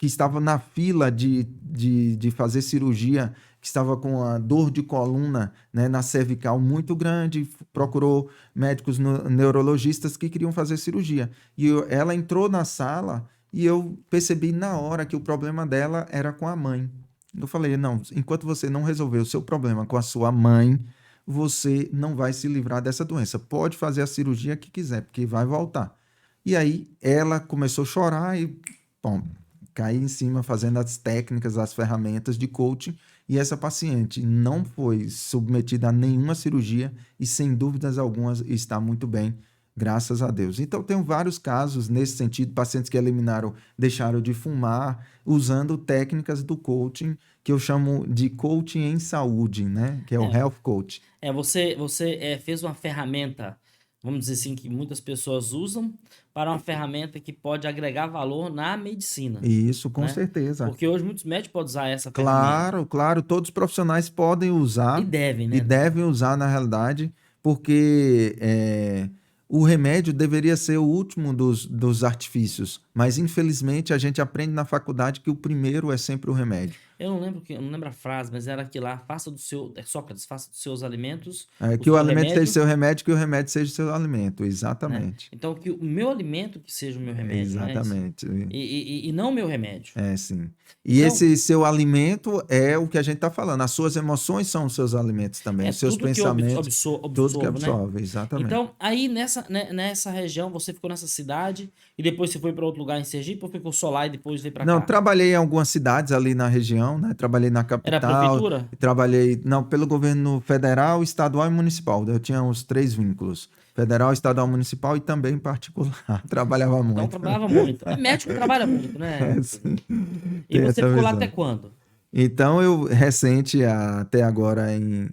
B: estavam na fila de fazer cirurgia, que estava com a dor de coluna, né, na cervical muito grande, procurou médicos neurologistas que queriam fazer cirurgia. E ela entrou na sala e eu percebi na hora que o problema dela era com a mãe. Eu falei, não, enquanto você não resolver o seu problema com a sua mãe, você não vai se livrar dessa doença. Pode fazer a cirurgia que quiser, porque vai voltar. E aí ela começou a chorar e, bom, caí em cima fazendo as técnicas, as ferramentas de coaching, e essa paciente não foi submetida a nenhuma cirurgia e, sem dúvidas algumas, está muito bem, graças a Deus. Então, tenho vários casos nesse sentido, pacientes que deixaram de fumar, usando técnicas do coaching, que eu chamo de coaching em saúde, né? Que é o Health Coach.
A: Você fez uma ferramenta, vamos dizer assim, que muitas pessoas usam para uma ferramenta que pode agregar valor na medicina.
B: Isso, com
A: né?
B: certeza.
A: Porque hoje muitos médicos podem usar essa ferramenta.
B: Claro, todos os profissionais podem usar
A: E devem, né?
B: e devem usar na realidade, porque o remédio deveria ser o último dos artifícios, mas infelizmente a gente aprende na faculdade que o primeiro é sempre o remédio.
A: Eu não lembro a frase, mas era aquilo lá, Sócrates, faça dos seus alimentos o
B: Que o
A: seu
B: alimento seja
A: remédio,
B: seu remédio, que o remédio seja seu alimento.
A: né?
B: Exatamente.
A: Então, que o meu alimento que seja o meu remédio, né?
B: Exatamente.
A: E não o meu remédio.
B: É, sim. E
A: Então,
B: esse seu alimento é o que a gente está falando. As suas emoções são os seus alimentos também.
A: é
B: Os seus
A: tudo que eu
B: pensamentos, tudo que
A: absorvo, né?
B: absorve. Exatamente.
A: Então, aí nessa região, você ficou nessa cidade e depois você foi para outro lugar em Sergipe ou ficou só lá e depois veio para
B: Não,
A: cá?
B: trabalhei em algumas cidades ali na região, né? Trabalhei na
A: Era a
B: capital,
A: prefeitura?
B: trabalhei, não, pelo governo federal, estadual e municipal. Eu tinha os 3 vínculos: federal, estadual, municipal e também particular. Trabalhava
A: Então
B: muito.
A: trabalhava muito. É, médico trabalha muito, né?
B: É, sim.
A: E
B: Tem
A: você
B: essa
A: ficou lá até
B: visão.
A: quando?
B: Então, eu recente, até agora em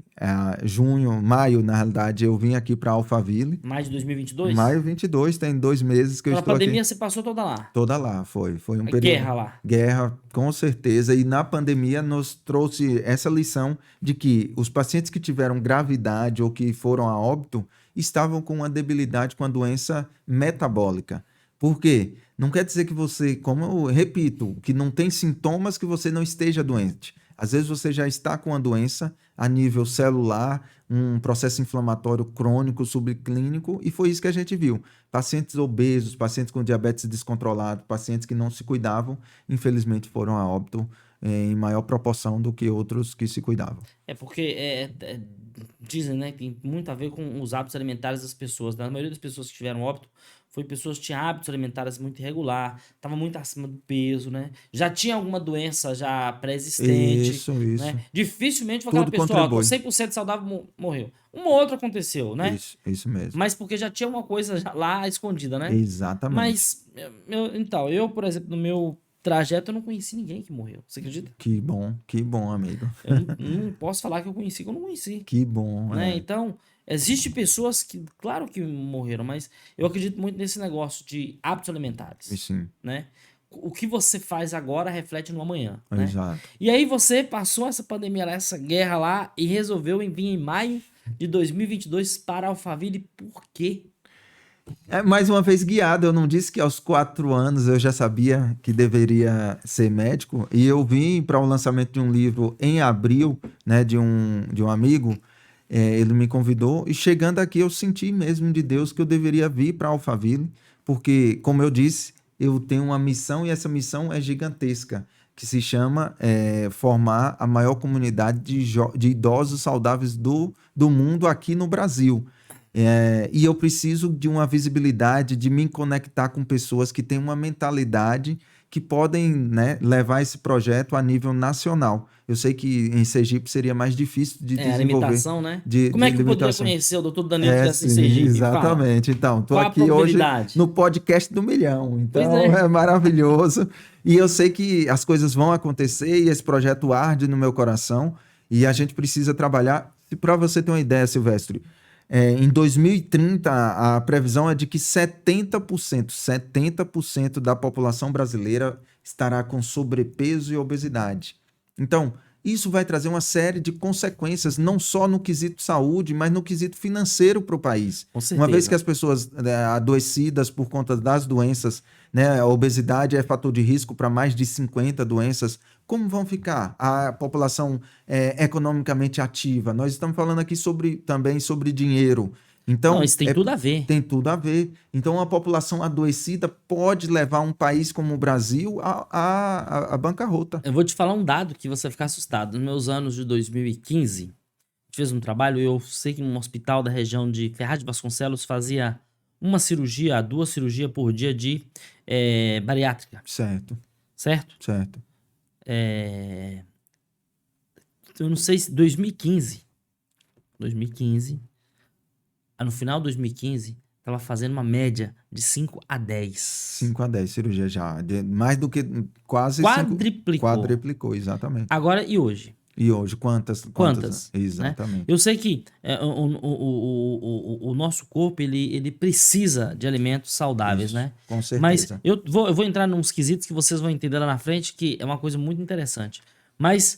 B: maio, na realidade, eu vim aqui para Alphaville.
A: Mais de 2022?
B: Maio 22, tem 2 meses que eu
A: Então a
B: estou aqui.
A: pandemia você passou toda lá.
B: Toda lá, foi um
A: A
B: período.
A: guerra lá.
B: Guerra, com certeza. E na pandemia nos trouxe essa lição de que os pacientes que tiveram gravidade ou que foram a óbito estavam com uma debilidade com a doença metabólica. Por quê? Não quer dizer que você, como eu repito, que não tem sintomas que você não esteja doente. Às vezes você já está com a doença a nível celular, um processo inflamatório crônico, subclínico, e foi isso que a gente viu. Pacientes obesos, pacientes com diabetes descontrolado, pacientes que não se cuidavam, infelizmente foram a óbito em maior proporção do que outros que se cuidavam.
A: É porque dizem, né, que tem muito a ver com os hábitos alimentares das pessoas. A maioria das pessoas que tiveram óbito foi pessoas que tinham hábitos alimentares muito irregular, estava muito acima do peso, né? Já tinha alguma doença já pré-existente,
B: Isso.
A: né? Dificilmente foi aquela
B: Tudo
A: pessoa, ó, tô
B: contribui.
A: 100% saudável, morreu. Uma ou outra aconteceu, né?
B: Isso mesmo.
A: Mas porque já tinha uma coisa lá escondida, né?
B: Exatamente.
A: Mas, então, eu, por exemplo, no meu trajeto, eu não conheci ninguém que morreu. Você acredita?
B: Que bom, amigo.
A: Eu não posso falar que eu conheci, que eu não conheci.
B: Que bom,
A: Né? Então, existem pessoas que, claro que morreram, mas eu acredito muito nesse negócio de hábitos alimentares.
B: Sim.
A: Né? O que você faz agora reflete no amanhã. Né?
B: Exato.
A: E aí você passou essa pandemia lá, essa guerra lá, e resolveu vir em maio de 2022 para Alphaville. Por quê?
B: Mais uma vez guiado, eu não disse que aos 4 anos eu já sabia que deveria ser médico, e eu vim para o lançamento de um livro em abril, né, de um amigo, ele me convidou, e chegando aqui eu senti mesmo de Deus que eu deveria vir para Alphaville, porque, como eu disse, eu tenho uma missão e essa missão é gigantesca, que se chama formar a maior comunidade de idosos saudáveis do mundo aqui no Brasil. E eu preciso de uma visibilidade, de me conectar com pessoas que têm uma mentalidade que podem, né, levar esse projeto a nível nacional. Eu sei que em Sergipe seria mais difícil de
A: A
B: desenvolver.
A: limitação, né?
B: de
A: Como é que eu poderia
B: limitação.
A: conhecer o doutor Danilo que tivesse em
B: Sim,
A: Sergipe?
B: exatamente. Então, estou
A: Qual a
B: aqui hoje
A: probabilidade?
B: no podcast do milhão. Então,
A: Pois é.
B: é maravilhoso. E eu sei que as coisas vão acontecer e esse projeto arde no meu coração e a gente precisa trabalhar. Para você ter uma ideia, Silvestre, em 2030, a previsão é de que 70% da população brasileira estará com sobrepeso e obesidade. Então, isso vai trazer uma série de consequências, não só no quesito saúde, mas no quesito financeiro para o país.
A: Com certeza.
B: Uma vez que as pessoas adoecidas por conta das doenças, né, a obesidade é fator de risco para mais de 50 doenças, como vão ficar a população economicamente ativa? Nós estamos falando aqui também sobre dinheiro. Então,
A: Não, isso tem tudo a ver.
B: Tem tudo a ver. Então, a população adoecida pode levar um país como o Brasil à bancarrota.
A: Eu vou te falar um dado que você vai ficar assustado. Nos meus anos de 2015, a gente fez um trabalho, eu sei que num hospital da região de Ferraz de Vasconcelos fazia 2 cirurgias por dia de bariátrica.
B: Certo.
A: Eu não sei se 2015, no final de 2015, estava fazendo uma média de 5 a 10.
B: 5 a 10 cirurgias já. Mais do que quase quadriplicou, exatamente.
A: Agora e hoje?
B: E hoje, quantas? Exatamente.
A: Né? Eu sei que o nosso corpo ele precisa de alimentos saudáveis,
B: Isso,
A: né?
B: com certeza.
A: Mas eu vou entrar nos quesitos que vocês vão entender lá na frente, que é uma coisa muito interessante. Mas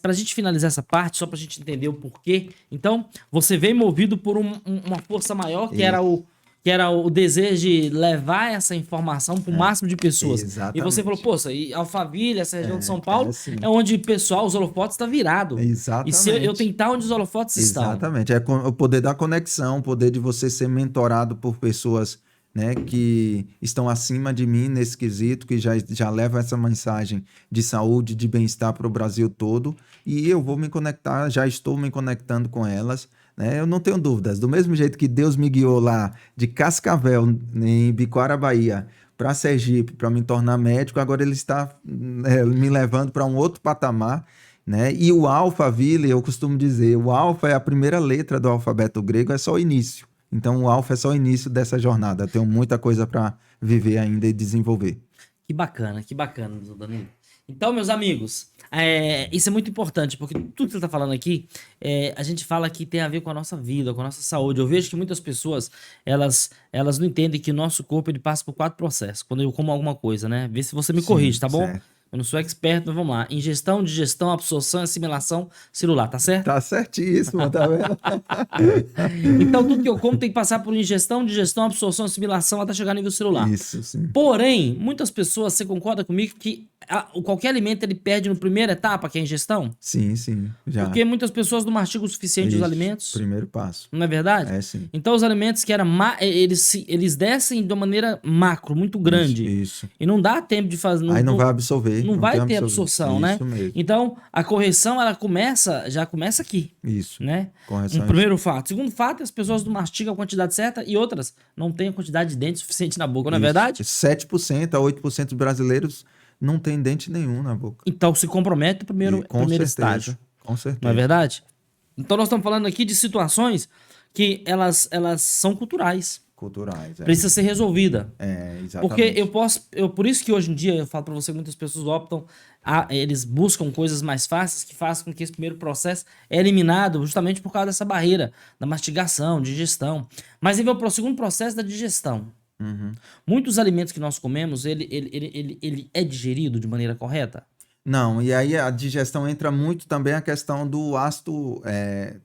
A: pra gente finalizar essa parte, só pra gente entender o porquê, então, você veio movido por uma força maior, que era o que era o desejo de levar essa informação para o máximo de pessoas.
B: Exatamente.
A: E você falou, poxa, e Alphaville, essa região de São Paulo,
B: assim.
A: é onde o pessoal, os holofotes está virado.
B: Exatamente.
A: E se eu tentar onde os holofotes estão?
B: Exatamente. É o poder da conexão, o poder de você ser mentorado por pessoas, né, que estão acima de mim nesse quesito, que já levam essa mensagem de saúde, de bem-estar para o Brasil todo. E eu vou me conectar, já estou me conectando com elas. Né? Eu não tenho dúvidas. Do mesmo jeito que Deus me guiou lá de Cascavel, em Biquara, Bahia, para Sergipe, para me tornar médico, agora ele está me levando para um outro patamar. Né? E o Alphaville, eu costumo dizer, o alfa é a primeira letra do alfabeto grego, é só o início. Então o alfa é só o início dessa jornada. Eu tenho muita coisa para viver ainda e desenvolver.
A: Que bacana, Danilo. Então, meus amigos, isso é muito importante, porque tudo que você está falando aqui, a gente fala que tem a ver com a nossa vida, com a nossa saúde. Eu vejo que muitas pessoas, elas não entendem que o nosso corpo ele passa por 4 processos, quando eu como alguma coisa, né? Vê se você me corrige, tá bom?
B: Certo.
A: Eu não sou expert, mas vamos lá. Ingestão, digestão, absorção, assimilação celular, tá certo?
B: Tá certíssimo, tá vendo?
A: Então, tudo que eu como tem que passar por ingestão, digestão, absorção, assimilação até chegar no nível celular.
B: Isso, sim.
A: Porém, muitas pessoas, você concorda comigo que qualquer alimento ele perde na primeira etapa, que é a ingestão?
B: Sim, sim. Já.
A: Porque muitas pessoas não mastigam o suficiente os alimentos.
B: Primeiro passo.
A: Não é verdade?
B: É, sim.
A: Então, os alimentos que eram eles descem de uma maneira macro, muito grande.
B: Isso.
A: E não dá tempo de fazer.
B: Aí não vai absorver.
A: Não vai ter
B: absorver.
A: absorção, né?
B: Isso mesmo.
A: Então, a correção, ela já começa aqui.
B: Isso.
A: Né?
B: Correção.
A: Um primeiro fato. Segundo fato, as pessoas não mastigam a quantidade certa e outras não têm a quantidade de dente suficiente na boca, não é verdade?
B: 7% a 8% dos brasileiros não tem dente nenhum na boca.
A: Então, se compromete no primeiro
B: certeza,
A: estágio.
B: Com certeza.
A: Não é verdade? Então, nós estamos falando aqui de situações que elas são culturais.
B: Culturais.
A: Precisa ser resolvida.
B: Exatamente.
A: Porque por isso que hoje em dia, eu falo pra você, muitas pessoas optam, eles buscam coisas mais fáceis que façam com que esse primeiro processo é eliminado justamente por causa dessa barreira da mastigação, digestão. Mas aí vem para o segundo processo da digestão.
B: Uhum.
A: Muitos alimentos que nós comemos, ele é digerido de maneira correta?
B: Não, e aí a digestão entra muito também a questão do ácido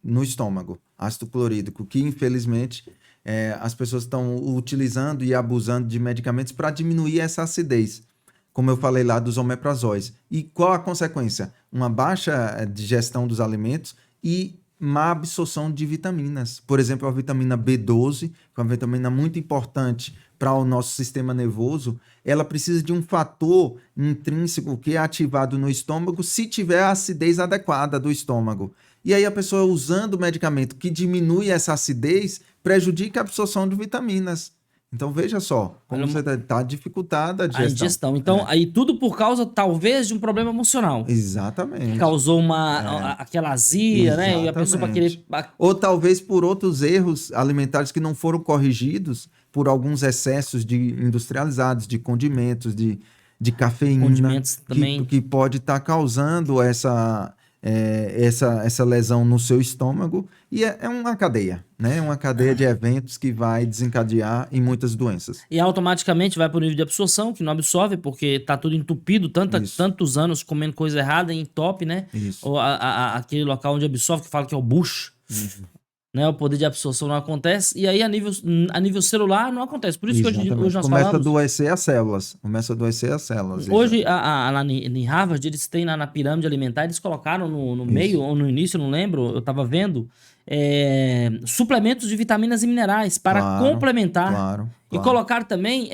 B: no estômago, ácido clorídrico, que infelizmente as pessoas estão utilizando e abusando de medicamentos para diminuir essa acidez, como eu falei lá dos omeprazóis. E qual a consequência? Uma baixa digestão dos alimentos e má absorção de vitaminas. Por exemplo, a vitamina B12, que é uma vitamina muito importante para o nosso sistema nervoso, ela precisa de um fator intrínseco que é ativado no estômago se tiver a acidez adequada do estômago. E aí a pessoa usando o medicamento que diminui essa acidez prejudica a absorção de vitaminas. Então veja só, como você está dificultada a digestão.
A: A digestão. Então, aí tudo por causa, talvez, de um problema emocional.
B: Exatamente.
A: Que causou aquela azia, né? E a pessoa para querer...
B: Ou talvez por outros erros alimentares que não foram corrigidos por alguns excessos industrializados, de condimentos, de cafeína.
A: Condimentos também.
B: Que pode estar causando essa lesão no seu estômago. E é uma cadeia, né? Uma cadeia de eventos que vai desencadear em muitas doenças.
A: E automaticamente vai para o nível de absorção, que não absorve, porque tá tudo entupido, tantos anos comendo coisa errada e entope, né?
B: Isso.
A: Ou aquele local onde absorve, que fala que é o bucho. Né? O poder de absorção não acontece. E aí, a nível celular, não acontece. Por isso que hoje nós
B: começa
A: falamos...
B: a adoecer as células. Começa a adoecer as células.
A: Hoje, lá em Harvard, eles têm na pirâmide alimentar, eles colocaram no meio, ou no início, não lembro, eu estava vendo, suplementos de vitaminas e minerais para complementar.
B: Claro.
A: E colocaram também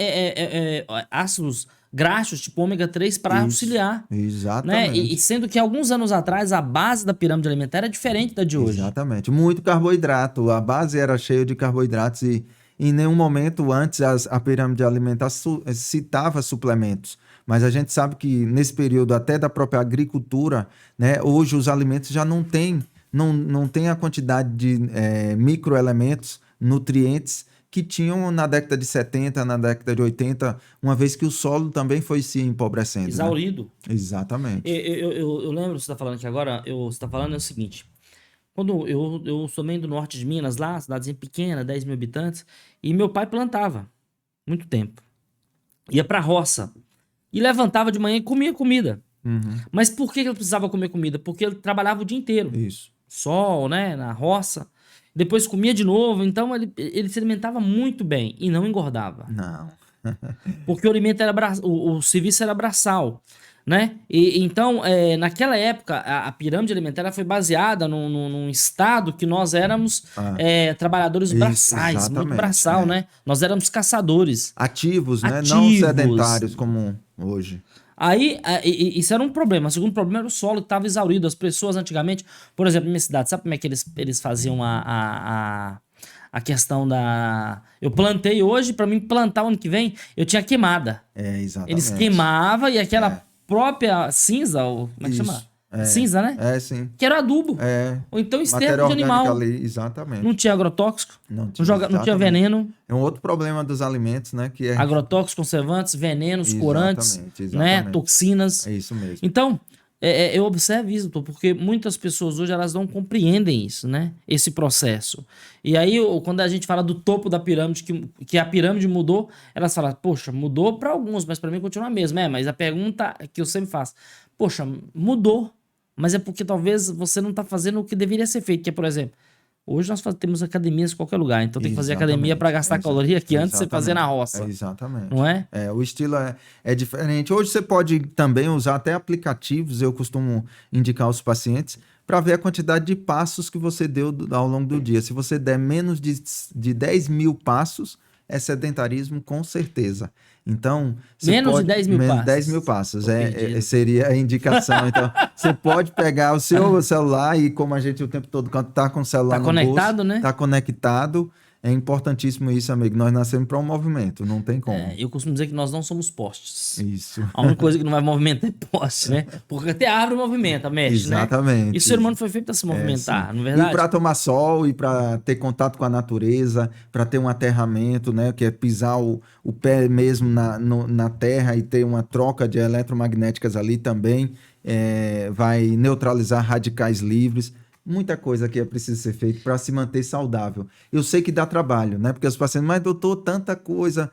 A: ácidos graxos, tipo ômega 3, para auxiliar.
B: Exatamente.
A: Né? E sendo que alguns anos atrás a base da pirâmide alimentar era diferente da de hoje.
B: Exatamente. Muito carboidrato. A base era cheia de carboidratos e em nenhum momento antes a pirâmide alimentar citava suplementos. Mas a gente sabe que nesse período até da própria agricultura, né, hoje os alimentos já não têm a quantidade de microelementos, nutrientes que tinham na década de 70, na década de 80, uma vez que o solo também foi se empobrecendo.
A: Exaurido.
B: Né? Exatamente.
A: Eu lembro, você está falando aqui agora, você está falando o seguinte, quando eu sou meio do norte de Minas, lá, cidadezinha pequena, 10 mil habitantes, e meu pai plantava, muito tempo. Ia pra roça, e levantava de manhã e comia comida. Mas por que ele precisava comer comida? Porque ele trabalhava o dia inteiro.
B: Isso.
A: Sol, né, na roça. depois comia de novo, então ele se alimentava muito bem e não engordava.
B: Não.
A: Porque o alimento era o serviço era braçal, né? Então, naquela época, a pirâmide alimentar ela foi baseada num estado que nós éramos trabalhadores
B: Isso,
A: braçais, muito
B: exatamente,
A: braçal, né? Nós éramos caçadores.
B: Ativos, né? Não
A: Ativos.
B: sedentários como hoje.
A: Aí, isso era um problema. O segundo problema era o solo que estava exaurido. As pessoas antigamente, por exemplo, na minha cidade, sabe como é que eles faziam a questão da... Eu plantei hoje, para mim plantar o ano que vem, eu tinha queimada.
B: Exatamente.
A: Eles queimavam e aquela própria cinza, ou, como é que
B: Isso,
A: chama? Cinza, né?
B: Sim.
A: Que era adubo. Ou então
B: Matéria
A: esterco de
B: orgânica
A: animal.
B: ali, exatamente.
A: Não tinha agrotóxico, não tinha
B: exatamente.
A: veneno.
B: É um outro problema dos alimentos, né? Que é...
A: Agrotóxicos, conservantes, venenos, corantes, né? Toxinas.
B: É isso mesmo.
A: Então, eu observo isso, porque muitas pessoas hoje elas não compreendem isso, né? Esse processo. E aí, quando a gente fala do topo da pirâmide, que a pirâmide mudou, elas falam, poxa, mudou para alguns, mas para mim continua a mesma. Mas a pergunta que eu sempre faço, poxa, mudou, mas é porque talvez você não está fazendo o que deveria ser feito, que é, por exemplo, hoje nós temos academias em qualquer lugar, então tem que fazer academia para gastar caloria que antes você fazia na roça.
B: Exatamente.
A: Não é?
B: O estilo é diferente. Hoje você pode também usar até aplicativos, eu costumo indicar aos pacientes, para ver a quantidade de passos que você deu ao longo do dia. Se você der menos de 10 mil passos, é sedentarismo com certeza. Então,
A: menos de 10 mil passos.
B: 10 mil passos seria a indicação. Então, você pode pegar o seu celular e, como a gente o tempo todo está com o celular no
A: conectado,
B: bolso,
A: né?
B: Está conectado. É importantíssimo isso, amigo. Nós nascemos para um movimento, não tem como.
A: Eu costumo dizer que nós não somos postes.
B: Isso.
A: A única coisa que não vai movimentar é poste, né? Porque até a árvore movimenta, mexe,
B: Exatamente.
A: né? E o ser humano foi feito para se movimentar, não é verdade?
B: E para tomar sol, e para ter contato com a natureza, para ter um aterramento, né? Que é pisar o pé mesmo na terra e ter uma troca de eletromagnéticas ali também. Vai neutralizar radicais livres. Muita coisa que é preciso ser feito para se manter saudável. Eu sei que dá trabalho, né? Porque os pacientes, mas doutor, tanta coisa,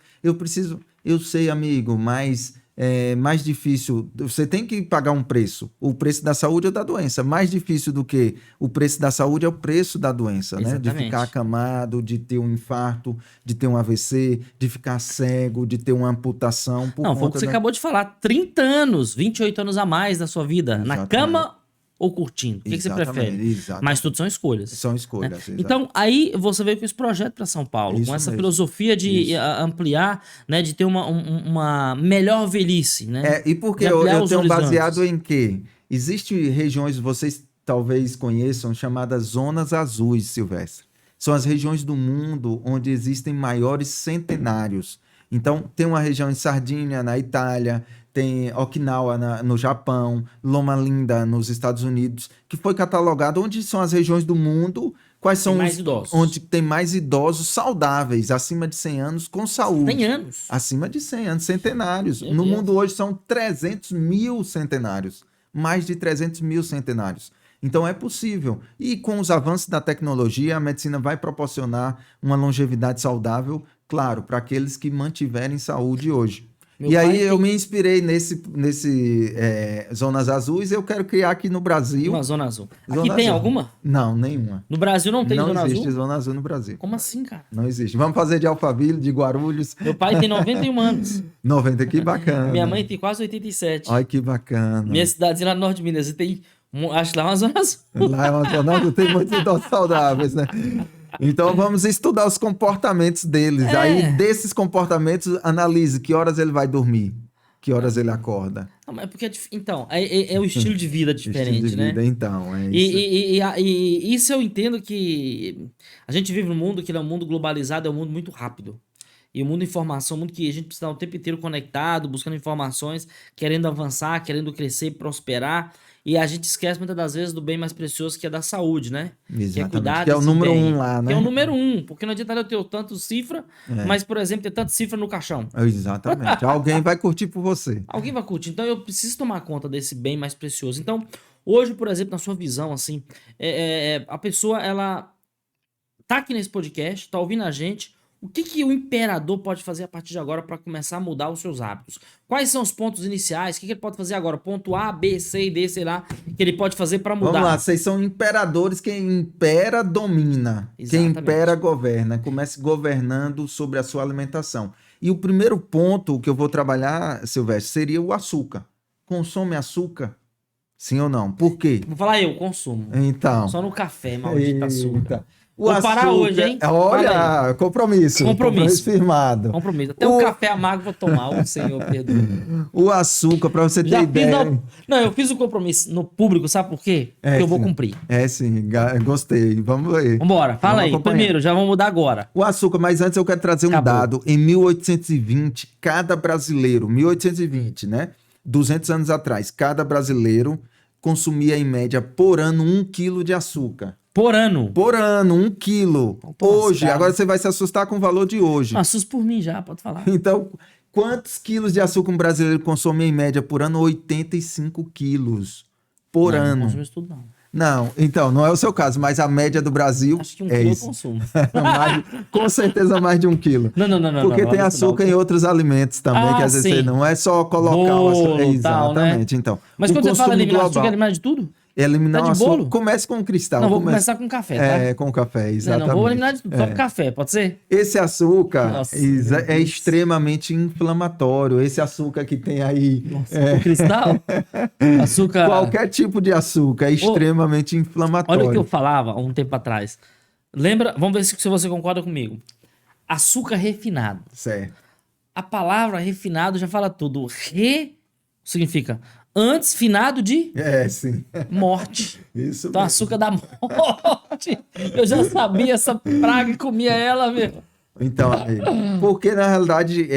B: eu sei, amigo, mas é mais difícil. Você tem que pagar um preço. O preço da saúde ou da doença. Mais difícil do que o preço da saúde é o preço da doença, né? De ficar acamado, de ter um infarto, de ter um AVC, de ficar cego, de ter uma amputação.
A: Não, foi o que você acabou de falar. 30 anos, 28 anos a mais da sua vida. Exatamente. Na cama ou curtindo? O que você prefere?
B: Exatamente.
A: Mas tudo são escolhas.
B: São escolhas.
A: Né? Então, aí você veio com esse projeto para São Paulo, com essa filosofia de ampliar, né, de ter uma melhor velhice, né?
B: E porque eu tenho baseado em que existem regiões, vocês talvez conheçam, chamadas zonas azuis, Silvestre. São as regiões do mundo onde existem maiores centenários. Então, tem uma região em Sardinha, na Itália, tem Okinawa no Japão, Loma Linda nos Estados Unidos, que foi catalogado onde são as regiões do mundo, quais são onde tem mais idosos saudáveis, acima de 100 anos, com saúde.
A: 100 anos?
B: Acima de 100 anos, centenários. No mundo hoje são 300 mil centenários, mais de 300 mil centenários. Então é possível. E com os avanços da tecnologia, a medicina vai proporcionar uma longevidade saudável, claro, para aqueles que mantiverem saúde hoje. E aí eu me inspirei nesse Zonas Azuis, eu quero criar aqui no Brasil.
A: Uma Zona Azul. Aqui tem alguma?
B: Não, nenhuma.
A: No Brasil não tem Zona Azul?
B: Não existe Zona Azul no Brasil.
A: Como assim, cara?
B: Não existe. Vamos fazer de Alphaville, de Guarulhos.
A: Meu pai tem 91 anos.
B: 90, que bacana.
A: Minha mãe tem quase 87.
B: Olha que bacana.
A: Minha cidadezinha lá no Norte de Minas, e tem, acho que lá é uma Zona Azul.
B: Lá é uma Zona Azul, tem muitos idosos saudáveis, né? Então vamos estudar os comportamentos deles. Aí desses comportamentos, analise que horas ele vai dormir. Que horas ele acorda?
A: Não, mas porque, então, é o estilo de vida diferente,
B: estilo de vida,
A: né?
B: Então, é isso.
A: E isso eu entendo que a gente vive num mundo que é um mundo globalizado, é um mundo muito rápido. E o mundo de informação, um mundo que a gente precisa estar o tempo inteiro conectado, buscando informações, querendo avançar, querendo crescer, prosperar. E a gente esquece muitas das vezes do bem mais precioso que é da saúde, né?
B: Exatamente.
A: Que é cuidar
B: que é o número um lá, né?
A: Que é o número um. Porque não adianta eu ter tanto cifra, mas, por exemplo, ter tanto cifra no caixão.
B: Exatamente. Alguém vai curtir por você.
A: Alguém vai curtir. Então, eu preciso tomar conta desse bem mais precioso. Então, hoje, por exemplo, na sua visão, assim, a pessoa, ela tá aqui nesse podcast, tá ouvindo a gente. O que que o imperador pode fazer a partir de agora para começar a mudar os seus hábitos? Quais são os pontos iniciais? O que que ele pode fazer agora? Ponto A, B, C e D, sei lá, que ele pode fazer para mudar?
B: Vamos lá, vocês são imperadores, quem impera domina, quem
A: Exatamente.
B: impera governa. Comece governando sobre a sua alimentação. E o primeiro ponto que eu vou trabalhar, Silvestre, seria o açúcar. Consome açúcar? Sim ou não? Por quê?
A: Vou falar eu, consumo.
B: Então.
A: Só no café, maldito açúcar.
B: Eita. O
A: Vou parar
B: açúcar-
A: hoje, hein?
B: Olha, compromisso.
A: Compromisso.
B: Firmado.
A: Compromisso. Até um
B: O-
A: café amargo vou tomar, o senhor perdoe.
B: O açúcar, para você ter
A: Já fiz
B: ideia.
A: Não, eu fiz o compromisso no público, sabe por quê? Porque eu vou
B: sim.
A: cumprir.
B: É sim, gostei. Vamos ver.
A: Vambora, fala
B: Vamos
A: aí.
B: acompanhar.
A: Primeiro, já vamos mudar agora.
B: O açúcar, mas antes eu quero trazer um
A: Acabou.
B: dado. Em 1820, cada brasileiro, 1820, né? 200 anos atrás, cada brasileiro consumia em média por ano 1 quilo de açúcar.
A: Por ano.
B: Por ano, 1 quilo.
A: Tô
B: Hoje,
A: lascado.
B: agora você vai se assustar com o valor de hoje.
A: Ah, sus por mim já, pode falar.
B: Então, quantos quilos de açúcar um brasileiro consome em média por ano? 85 quilos por
A: Não,
B: ano.
A: Não consumo isso tudo, não.
B: Não, então, não é o seu caso, mas a média do Brasil
A: Acho que um
B: é
A: quilo eu
B: isso.
A: consumo.
B: Com certeza mais de 1 quilo.
A: Não.
B: Porque
A: não,
B: tem
A: não,
B: açúcar
A: não.
B: em outros alimentos também,
A: Ah,
B: que às vezes
A: sim.
B: você não é só colocar
A: Bolo,
B: o açúcar.
A: tal, né?
B: Exatamente, então.
A: Mas
B: o
A: quando você fala
B: consumo
A: eliminar açúcar,
B: global,
A: eliminar de tudo?
B: eliminar
A: Tá de
B: o açúcar,
A: bolo?
B: comece com o cristal.
A: Não, vou
B: comece-
A: começar com café, tá?
B: É, com o café,
A: Não,
B: exatamente.
A: não, vou eliminar de tudo, só
B: É.
A: com café, pode ser?
B: Esse açúcar
A: Nossa,
B: é
A: meu Deus.
B: extremamente inflamatório. Esse açúcar que tem aí,
A: Nossa, o cristal? Açúcar...
B: qualquer tipo de açúcar, é extremamente inflamatório.
A: Olha o que eu falava há um tempo atrás. Lembra? Vamos ver se você concorda comigo. Açúcar refinado.
B: Certo.
A: A palavra refinado já fala tudo. Significa antes, finado de
B: É, sim.
A: morte.
B: Isso
A: Então,
B: mesmo.
A: açúcar da morte. Eu já sabia essa praga e comia ela, meu.
B: Então, aí, porque na realidade,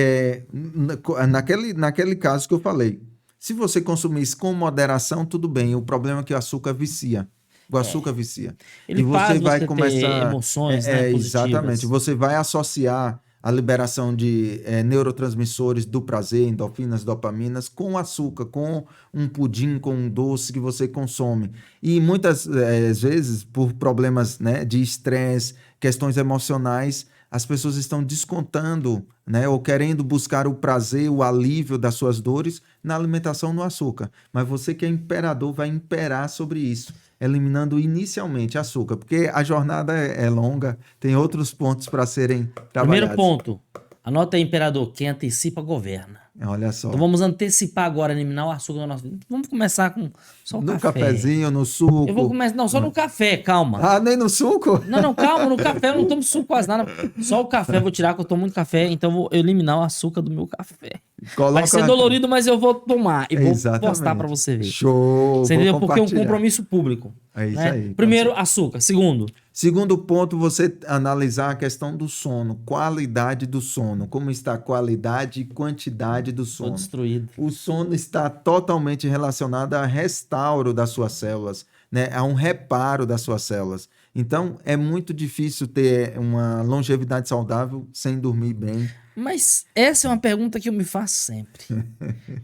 B: naquele caso que eu falei, se você consumisse com moderação, tudo bem. O problema é que o açúcar vicia. O açúcar vicia.
A: Ele
B: e
A: faz
B: você vai
A: você ter
B: começar.
A: emoções, né, positivas.
B: Exatamente. Você vai associar a liberação de neurotransmissores do prazer, endorfinas, dopaminas, com açúcar, com um pudim, com um doce que você consome. E muitas vezes, por problemas, né, de estresse, questões emocionais, as pessoas estão descontando, né, ou querendo buscar o prazer, o alívio das suas dores na alimentação no açúcar. Mas você que é imperador vai imperar sobre isso, eliminando inicialmente açúcar, porque a jornada é longa, tem outros pontos para serem trabalhados.
A: Primeiro ponto. Anota aí, imperador. Quem antecipa, governa.
B: Olha só.
A: Então vamos antecipar agora, eliminar o açúcar da nossa vida. Vamos começar com só o
B: No
A: café.
B: cafezinho, no suco.
A: Eu vou começar... Não, só no café, calma.
B: Ah, nem no suco?
A: Não, calma, no café eu não tomo suco quase nada. Só o café eu vou tirar, que eu tomo muito café, então eu vou eliminar o açúcar do meu café.
B: Coloca
A: Vai ser dolorido, mas eu vou tomar e vou
B: Exatamente.
A: postar pra você ver.
B: Show.
A: Você
B: vou
A: entendeu? Porque é um
B: compartilhar.
A: compromisso público.
B: É isso
A: né?
B: aí.
A: Primeiro, açúcar. Segundo,
B: Segundo ponto, você analisar a questão do sono, qualidade do sono, como está a qualidade e quantidade do
A: tô
B: sono.
A: destruído.
B: O sono está totalmente relacionado a restauro das suas células, né? A um reparo das suas células. Então, é muito difícil ter uma longevidade saudável sem dormir bem.
A: Mas essa é uma pergunta que eu me faço sempre.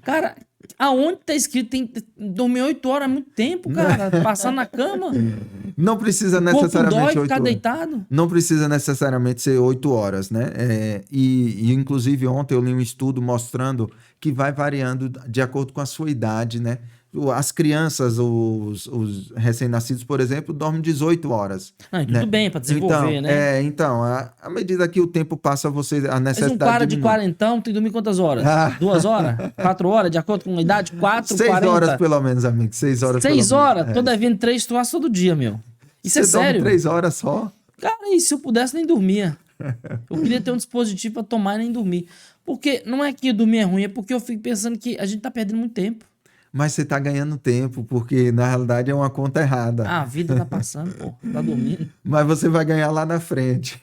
A: Cara, aonde tá escrito tem dormir 8 horas é muito tempo, cara? Passar na cama,
B: Não precisa
A: o corpo
B: necessariamente
A: dói,
B: 8
A: ficar
B: horas.
A: deitado.
B: Não precisa necessariamente ser 8 horas, né? Inclusive, ontem eu li um estudo mostrando que vai variando de acordo com a sua idade, né? As crianças, os recém-nascidos, por exemplo, dormem 18 horas.
A: Não, e tudo
B: né?
A: bem, pra desenvolver, né?
B: Então, à medida que o tempo passa, a
A: Mas um
B: necessidade
A: cara de
B: diminui.
A: quarentão tem que dormir quantas horas?
B: Ah.
A: 2 horas? 4 horas? De acordo com a idade? 4,
B: 6
A: 40?
B: horas pelo menos, amigo. 6 horas
A: 6
B: pelo
A: horas?
B: menos.
A: Tô devendo 3 troços todo dia, meu. Isso é
B: Você dorme
A: sério?
B: 3 horas só?
A: Cara, e se eu pudesse, nem dormia. Eu queria ter um dispositivo pra tomar e nem dormir. Porque não é que dormir é ruim, é porque eu fico pensando que a gente tá perdendo muito tempo.
B: Mas você tá ganhando tempo, porque na realidade é uma conta errada.
A: Ah, a vida tá passando, pô. Tá dormindo.
B: Mas você vai ganhar lá na frente.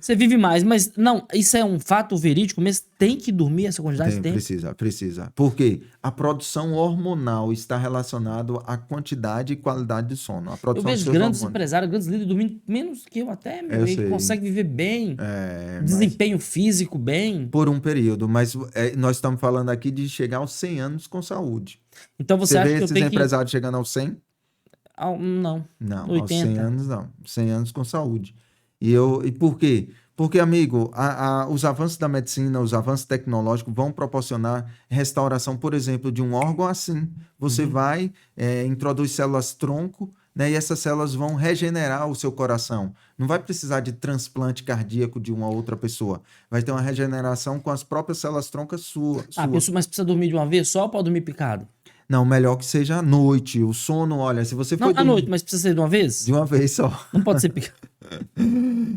A: Você vive mais, mas não, isso é um fato verídico mesmo. Tem que dormir essa quantidade de tempo.
B: Precisa. Por quê? A produção hormonal está relacionada à quantidade e qualidade de sono. A
A: Eu
B: produção
A: vejo
B: dos seus
A: grandes
B: hormônios.
A: empresários, grandes líderes dormindo menos que eu até, meu.
B: Eu
A: Ele
B: sei.
A: consegue viver bem,
B: Mas
A: desempenho físico bem.
B: por um período. Mas nós estamos falando aqui de chegar aos 100 anos com saúde.
A: Então você
B: Você
A: acha
B: vê
A: que eu
B: esses
A: tenho que...
B: empresários chegando aos 100?
A: Não.
B: Não,
A: 80.
B: aos 100 anos não. 100 anos com saúde. E por quê? Porque, amigo, os avanços da medicina, os avanços tecnológicos vão proporcionar restauração, por exemplo, de um órgão assim. Você vai, introduz células-tronco, né, e essas células vão regenerar o seu coração. Não vai precisar de transplante cardíaco de uma outra pessoa. Vai ter uma regeneração com as próprias células-troncas sua.
A: Mas precisa dormir de uma vez só ou pode dormir picado?
B: Não, melhor que seja à noite. O sono, olha, se você
A: Não,
B: for
A: à noite, mas precisa ser de uma vez?
B: de uma vez só.
A: Não pode ser picado.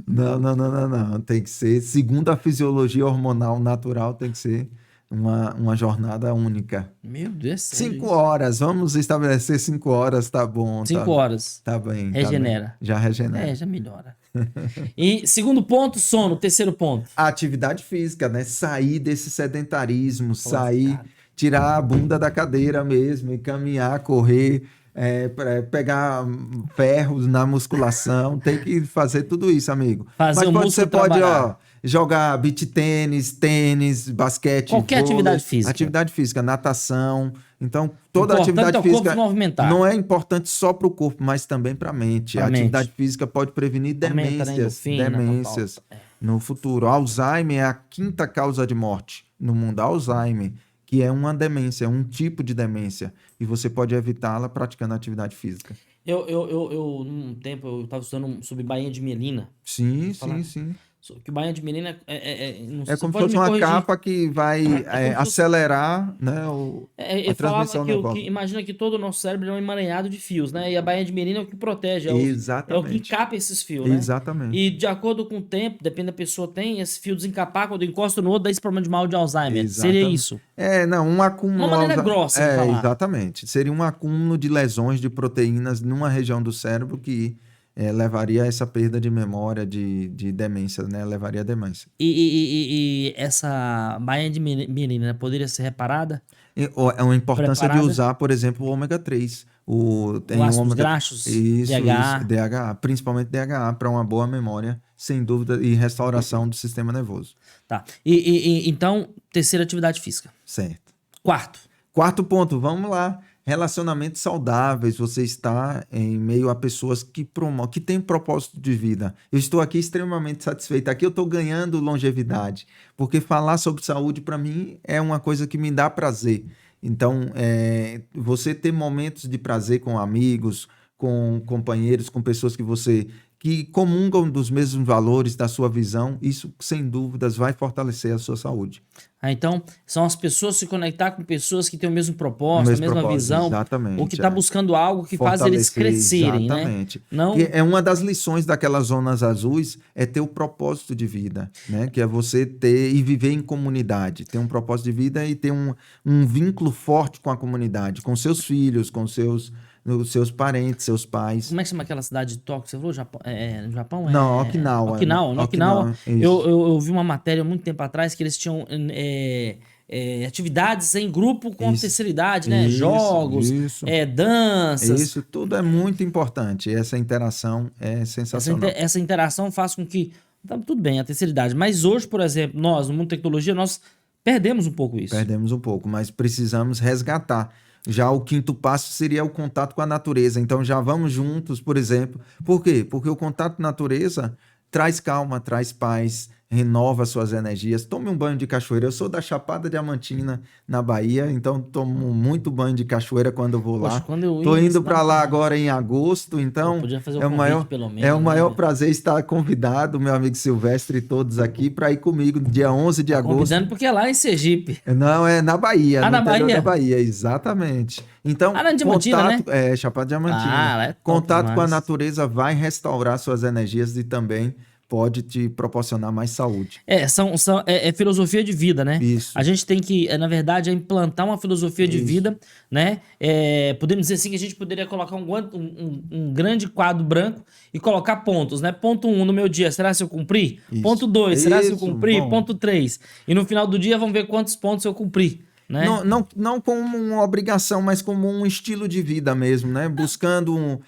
B: Não. Tem que ser, segundo a fisiologia hormonal natural, tem que ser uma jornada única.
A: Meu Deus, sério
B: 5
A: isso?
B: horas, vamos estabelecer 5 horas, tá bom.
A: 5 horas.
B: Tá bem.
A: Regenera.
B: Tá bem. Já regenera.
A: Já melhora. E segundo ponto, sono. Terceiro ponto.
B: A atividade física, né? Sair desse sedentarismo,
A: Cara.
B: tirar a bunda da cadeira mesmo e caminhar, correr, pegar ferros na musculação, tem que fazer tudo isso, amigo.
A: Fazer o músculo
B: Você pode,
A: trabalhar.
B: jogar beach tênis, basquete,
A: Qualquer
B: vôlei,
A: atividade física.
B: atividade física, natação. Então, toda
A: Importante
B: atividade
A: é o corpo
B: física
A: se movimentar.
B: não é importante só para o corpo, mas também para a mente.
A: Pra
B: A atividade
A: mente.
B: física pode prevenir
A: Aumenta, né, endorfina,
B: demências
A: tal.
B: no futuro. Alzheimer é a 5ª causa de morte no mundo. Alzheimer, que é uma demência, é um tipo de demência. E você pode evitá-la praticando atividade física.
A: Num tempo, eu estava estudando sobre bainha de mielina.
B: Sim,
A: falar?
B: sim.
A: Que bainha de mielina não sei,
B: É como se
A: pode
B: fosse
A: me
B: uma
A: corrigir.
B: capa que vai
A: como se fosse-
B: acelerar, né,
A: Ele
B: a
A: falava
B: transmissão nervosa.
A: imagina que todo o nosso cérebro é um emaranhado de fios, né? E a bainha de mielina é o que protege, é o que
B: Exatamente.
A: encapa esses fios, né?
B: Exatamente.
A: E de acordo com o tempo, depende da pessoa, tem esse fio desencapar, quando encosta no outro, dá esse problema de mal de Alzheimer.
B: Exatamente.
A: Seria isso.
B: Não, um acúmulo.
A: Uma maneira grossa de falar.
B: Exatamente. Seria um acúmulo de lesões de proteínas numa região do cérebro que levaria a essa perda de memória, de demência, né? Levaria a demência.
A: E essa bainha de mielina poderia ser reparada?
B: É uma importância
A: Preparada.
B: de usar, por exemplo, o ômega 3. Tem
A: O ácidos
B: ômega...
A: graxos,
B: Isso,
A: DHA.
B: DHA, principalmente DHA, para uma boa memória, sem dúvida, e restauração do sistema nervoso.
A: Tá. Então, terceira atividade física.
B: Certo.
A: Quarto.
B: Ponto, vamos lá. Relacionamentos saudáveis, você está em meio a pessoas que têm propósito de vida. Eu estou aqui extremamente satisfeito. Aqui eu estou ganhando longevidade, porque falar sobre saúde, para mim, é uma coisa que me dá prazer. Então, você ter momentos de prazer com amigos, com companheiros, com pessoas que comungam dos mesmos valores, da sua visão, isso, sem dúvidas, vai fortalecer a sua saúde.
A: Então, são as pessoas se conectar com pessoas que têm o mesmo propósito, a mesma visão,
B: exatamente,
A: ou que está buscando algo que faz eles crescerem,
B: exatamente.
A: né? Não...
B: Que é uma das lições daquelas zonas azuis, é ter o propósito de vida, né? Que é você ter e viver em comunidade, ter um propósito de vida e ter um vínculo forte com a comunidade, com seus filhos, com seus parentes, seus pais.
A: Como é que chama aquela cidade de Tóquio? Você falou no Japão?
B: Não, Okinawa.
A: Okinawa.
B: Isso.
A: Eu vi uma matéria muito tempo atrás que eles tinham atividades em grupo com a terceira idade, né? Jogos, danças.
B: Isso tudo é muito importante. Essa interação é sensacional.
A: Essa interação faz com que... Tá, tudo bem, a terceira idade. Mas hoje, por exemplo, nós, no mundo da tecnologia, nós perdemos um pouco isso.
B: Perdemos um pouco, mas precisamos resgatar. Já o 5º passo seria o contato com a natureza. Então já vamos juntos, por exemplo. Por quê? Porque o contato com a natureza traz calma, traz paz, renova suas energias. Tome um banho de cachoeira. Eu sou da Chapada Diamantina, na Bahia, então tomo muito banho de cachoeira quando eu vou lá. Tô indo para lá agora em agosto, então
A: podia fazer
B: é o maior prazer estar convidado, meu amigo Silvestre e todos aqui, para ir comigo no dia 11 de agosto.
A: Convidando porque é lá em Sergipe.
B: Não, é na Bahia.
A: Na Bahia?
B: Da Bahia, exatamente. Então,
A: na Diamantina,
B: contato,
A: né?
B: Chapada Diamantina.
A: Lá é top
B: Contato
A: demais.
B: com a natureza vai restaurar suas energias e também pode te proporcionar mais saúde.
A: É filosofia de vida, né?
B: Isso.
A: A gente tem que, na verdade, implantar uma filosofia de vida, né? Podemos dizer assim que a gente poderia colocar um grande quadro branco e colocar pontos, né? Ponto 1 no meu dia, será se eu cumpri?
B: Isso.
A: Ponto 2, será se eu
B: Isso,
A: cumpri?
B: bom.
A: Ponto 3. E no final do dia vamos ver quantos pontos eu cumpri. né?
B: Não como uma obrigação, mas como um estilo de vida mesmo, né? Buscando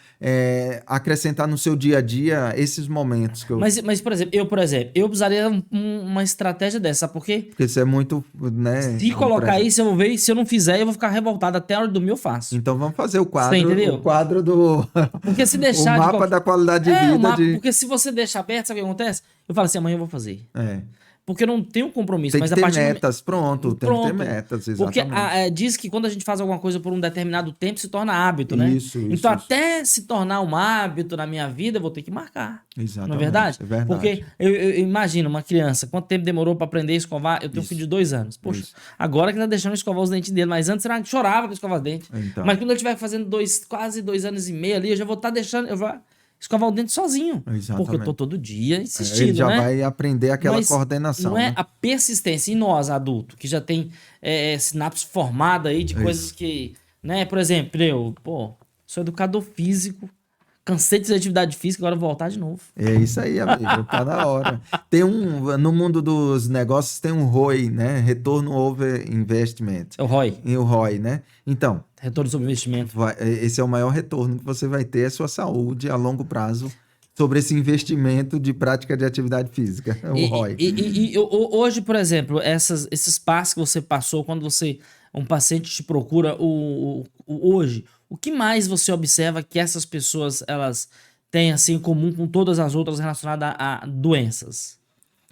B: acrescentar no seu dia a dia esses momentos que eu...
A: Mas por exemplo, eu precisaria uma estratégia dessa, sabe por quê?
B: Porque isso é muito, né?
A: Se colocar isso, eu vou ver, e se eu não fizer, eu vou ficar revoltado. Até a hora do meu eu faço.
B: Então vamos fazer
A: Você entendeu?
B: o quadro do
A: Porque se
B: o
A: deixar
B: mapa da qualidade de vida
A: o mapa,
B: de...
A: porque se você deixar aberto, sabe o que acontece? Eu falo assim, amanhã eu vou fazer.
B: É.
A: Porque eu não tenho compromisso,
B: Tem
A: mas
B: que
A: a
B: ter
A: partir do
B: metas, pronto, tem que ter metas,
A: Porque
B: exatamente.
A: diz que quando a gente faz alguma coisa por um determinado tempo, se torna hábito, né?
B: Isso,
A: Então,
B: isso.
A: até se tornar um hábito na minha vida, eu vou ter que marcar.
B: Exatamente,
A: Não é verdade?
B: é verdade.
A: Porque eu imagino uma criança, quanto tempo demorou pra aprender a escovar? Eu tenho um filho de 2 anos. Poxa,
B: Isso.
A: agora que tá deixando eu escovar os dentes dele, mas antes era que chorava pra escovar os dentes.
B: Então.
A: Mas quando eu estiver fazendo quase 2 anos e meio ali, eu já vou estar deixando, eu vou escovar o dente sozinho.
B: Exatamente.
A: Porque eu tô todo dia insistindo,
B: Ele já
A: né?
B: vai aprender aquela
A: Mas
B: coordenação,
A: não é
B: né?
A: a persistência em nós, adulto, que já tem sinapse formada aí de coisas que, né? Por exemplo, eu sou educador físico, cansei de fazer atividade física, agora vou voltar de novo.
B: É isso aí, amigo, tá na hora. Tem no mundo dos negócios tem um ROI, né? Retorno over investment.
A: É o ROI,
B: E o ROI, né? Então,
A: retorno sobre investimento.
B: esse é o maior retorno que você vai ter, a sua saúde a longo prazo sobre esse investimento de prática de atividade física, o ROI.
A: Hoje, por exemplo, esses passos que você passou quando um paciente te procura hoje, o que mais você observa que essas pessoas elas têm assim em comum com todas as outras relacionadas a doenças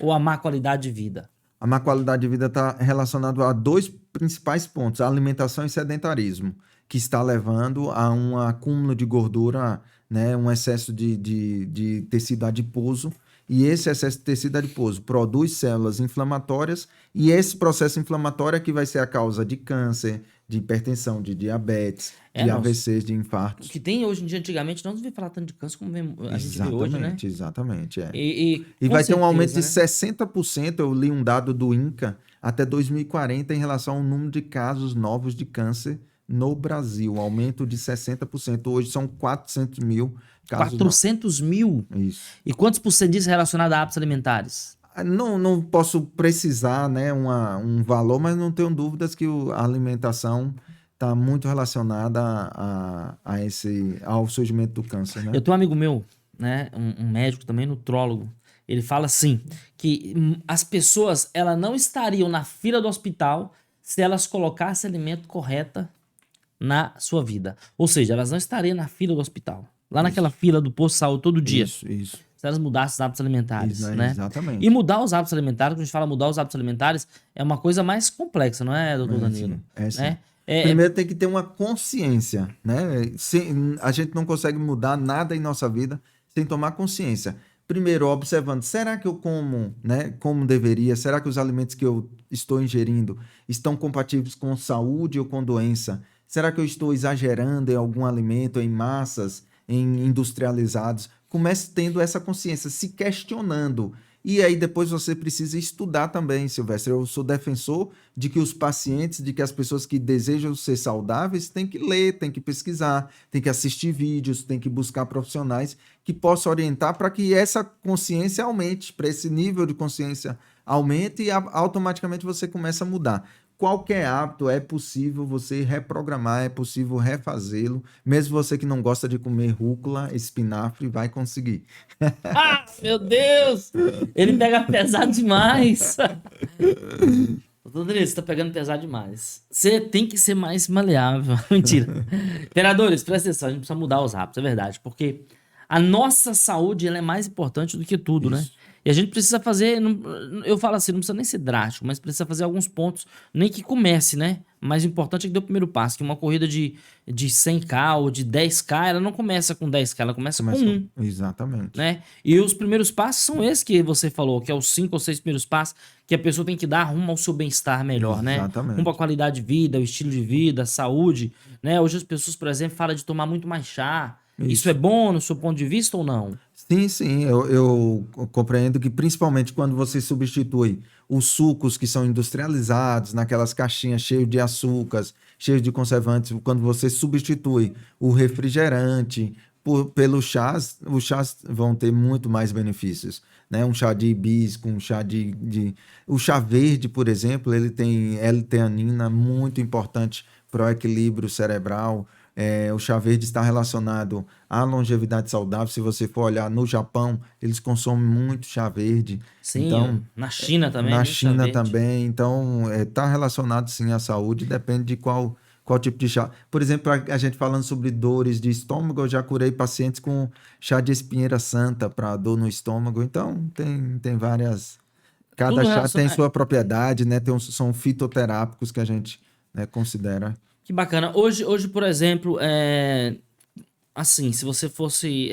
A: ou a má qualidade de vida?
B: A má qualidade de vida está relacionado a 2 principais pontos, a alimentação e sedentarismo, que está levando a um acúmulo de gordura, né, um excesso de tecido adiposo, e esse excesso de tecido adiposo produz células inflamatórias, e esse processo inflamatório é que vai ser a causa de câncer, de hipertensão, de diabetes, de AVCs, de
A: O
B: infartos.
A: que tem hoje em dia, antigamente, não devia falar tanto de câncer como a gente vê hoje, né?
B: Exatamente, é.
A: E
B: vai ter um aumento de
A: né?
B: 60%, eu li um dado do INCA, até 2040 em relação ao número de casos novos de câncer no Brasil. Um aumento de 60%. Hoje são 400 mil casos
A: 400 mil?
B: Isso.
A: E quantos por cento disso é relacionado a hábitos alimentares?
B: Não posso precisar, né, um valor, mas não tenho dúvidas que a alimentação está muito relacionada ao surgimento do câncer, né?
A: Eu tenho um amigo meu, né, um médico também, nutrólogo, ele fala assim, que as pessoas elas não estariam na fila do hospital se elas colocassem alimento correto na sua vida. Ou seja, elas não estariam na fila do hospital, lá naquela fila do posto de saúde todo dia.
B: Isso.
A: Se elas mudassem os hábitos alimentares, né?
B: Exatamente.
A: E mudar os hábitos alimentares, quando a gente fala mudar os hábitos alimentares, é uma coisa mais complexa, não é, doutor Danilo?
B: Sim.
A: Né?
B: Primeiro tem que ter uma consciência, né? A gente não consegue mudar nada em nossa vida sem tomar consciência. Primeiro, observando, será que eu como, né, como deveria? Será que os alimentos que eu estou ingerindo estão compatíveis com saúde ou com doença? Será que eu estou exagerando em algum alimento, em massas, em industrializados? Comece tendo essa consciência, se questionando. E aí depois você precisa estudar também, Silvestre. Eu sou defensor de que os pacientes, de que as pessoas que desejam ser saudáveis têm que ler, têm que pesquisar, têm que assistir vídeos, têm que buscar profissionais que possam orientar para que essa consciência aumente, para esse nível de consciência aumente e automaticamente você começa a mudar. Qualquer hábito é possível você reprogramar, é possível refazê-lo. Mesmo você que não gosta de comer rúcula, espinafre, vai conseguir.
A: Ah, meu Deus! Ele pega pesado demais. Doutor Danilo, você tá pegando pesado demais. Você tem que ser mais maleável. Mentira. Imperadores, presta atenção, a gente precisa mudar os hábitos, é verdade. Porque a nossa saúde ela é mais importante do que tudo, né? E a gente precisa fazer, eu falo assim, não precisa nem ser drástico, mas precisa fazer alguns pontos, nem que comece, né? Mas o importante é que dê o primeiro passo, que uma corrida de 100K ou de 10K, ela não começa com 10K, ela começa com 1.
B: Exatamente.
A: Né? E os primeiros passos são esses que você falou, que é os 5 ou 6 primeiros passos que a pessoa tem que dar rumo ao seu bem-estar melhor,
B: Exatamente.
A: né? Rumo à qualidade de vida, o estilo de vida, a saúde, né? Hoje as pessoas, por exemplo, falam de tomar muito mais chá. Isso é bom no seu ponto de vista ou não?
B: Sim, eu compreendo que principalmente quando você substitui os sucos que são industrializados, naquelas caixinhas cheias de açúcares, cheios de conservantes, quando você substitui o refrigerante Pelo chás, os chás vão ter muito mais benefícios, né? Um chá de hibisco, um chá O chá verde, por exemplo, ele tem L-teanina, muito importante para o equilíbrio cerebral. O chá verde está relacionado à longevidade saudável. Se você for olhar no Japão, eles consomem muito chá verde.
A: Sim,
B: Então,
A: na China também,
B: na
A: muito chá
B: China
A: verde.
B: também. Então, está relacionado sim à saúde, depende de qual tipo de chá. Por exemplo, a gente falando sobre dores de estômago, eu já curei pacientes com chá de espinheira santa para dor no estômago. Então, tem várias. Cada
A: Tudo
B: chá tem
A: relacionado.
B: sua propriedade, né? São fitoterápicos que a gente, né, considera.
A: Que bacana. Hoje, por exemplo, assim, se você fosse,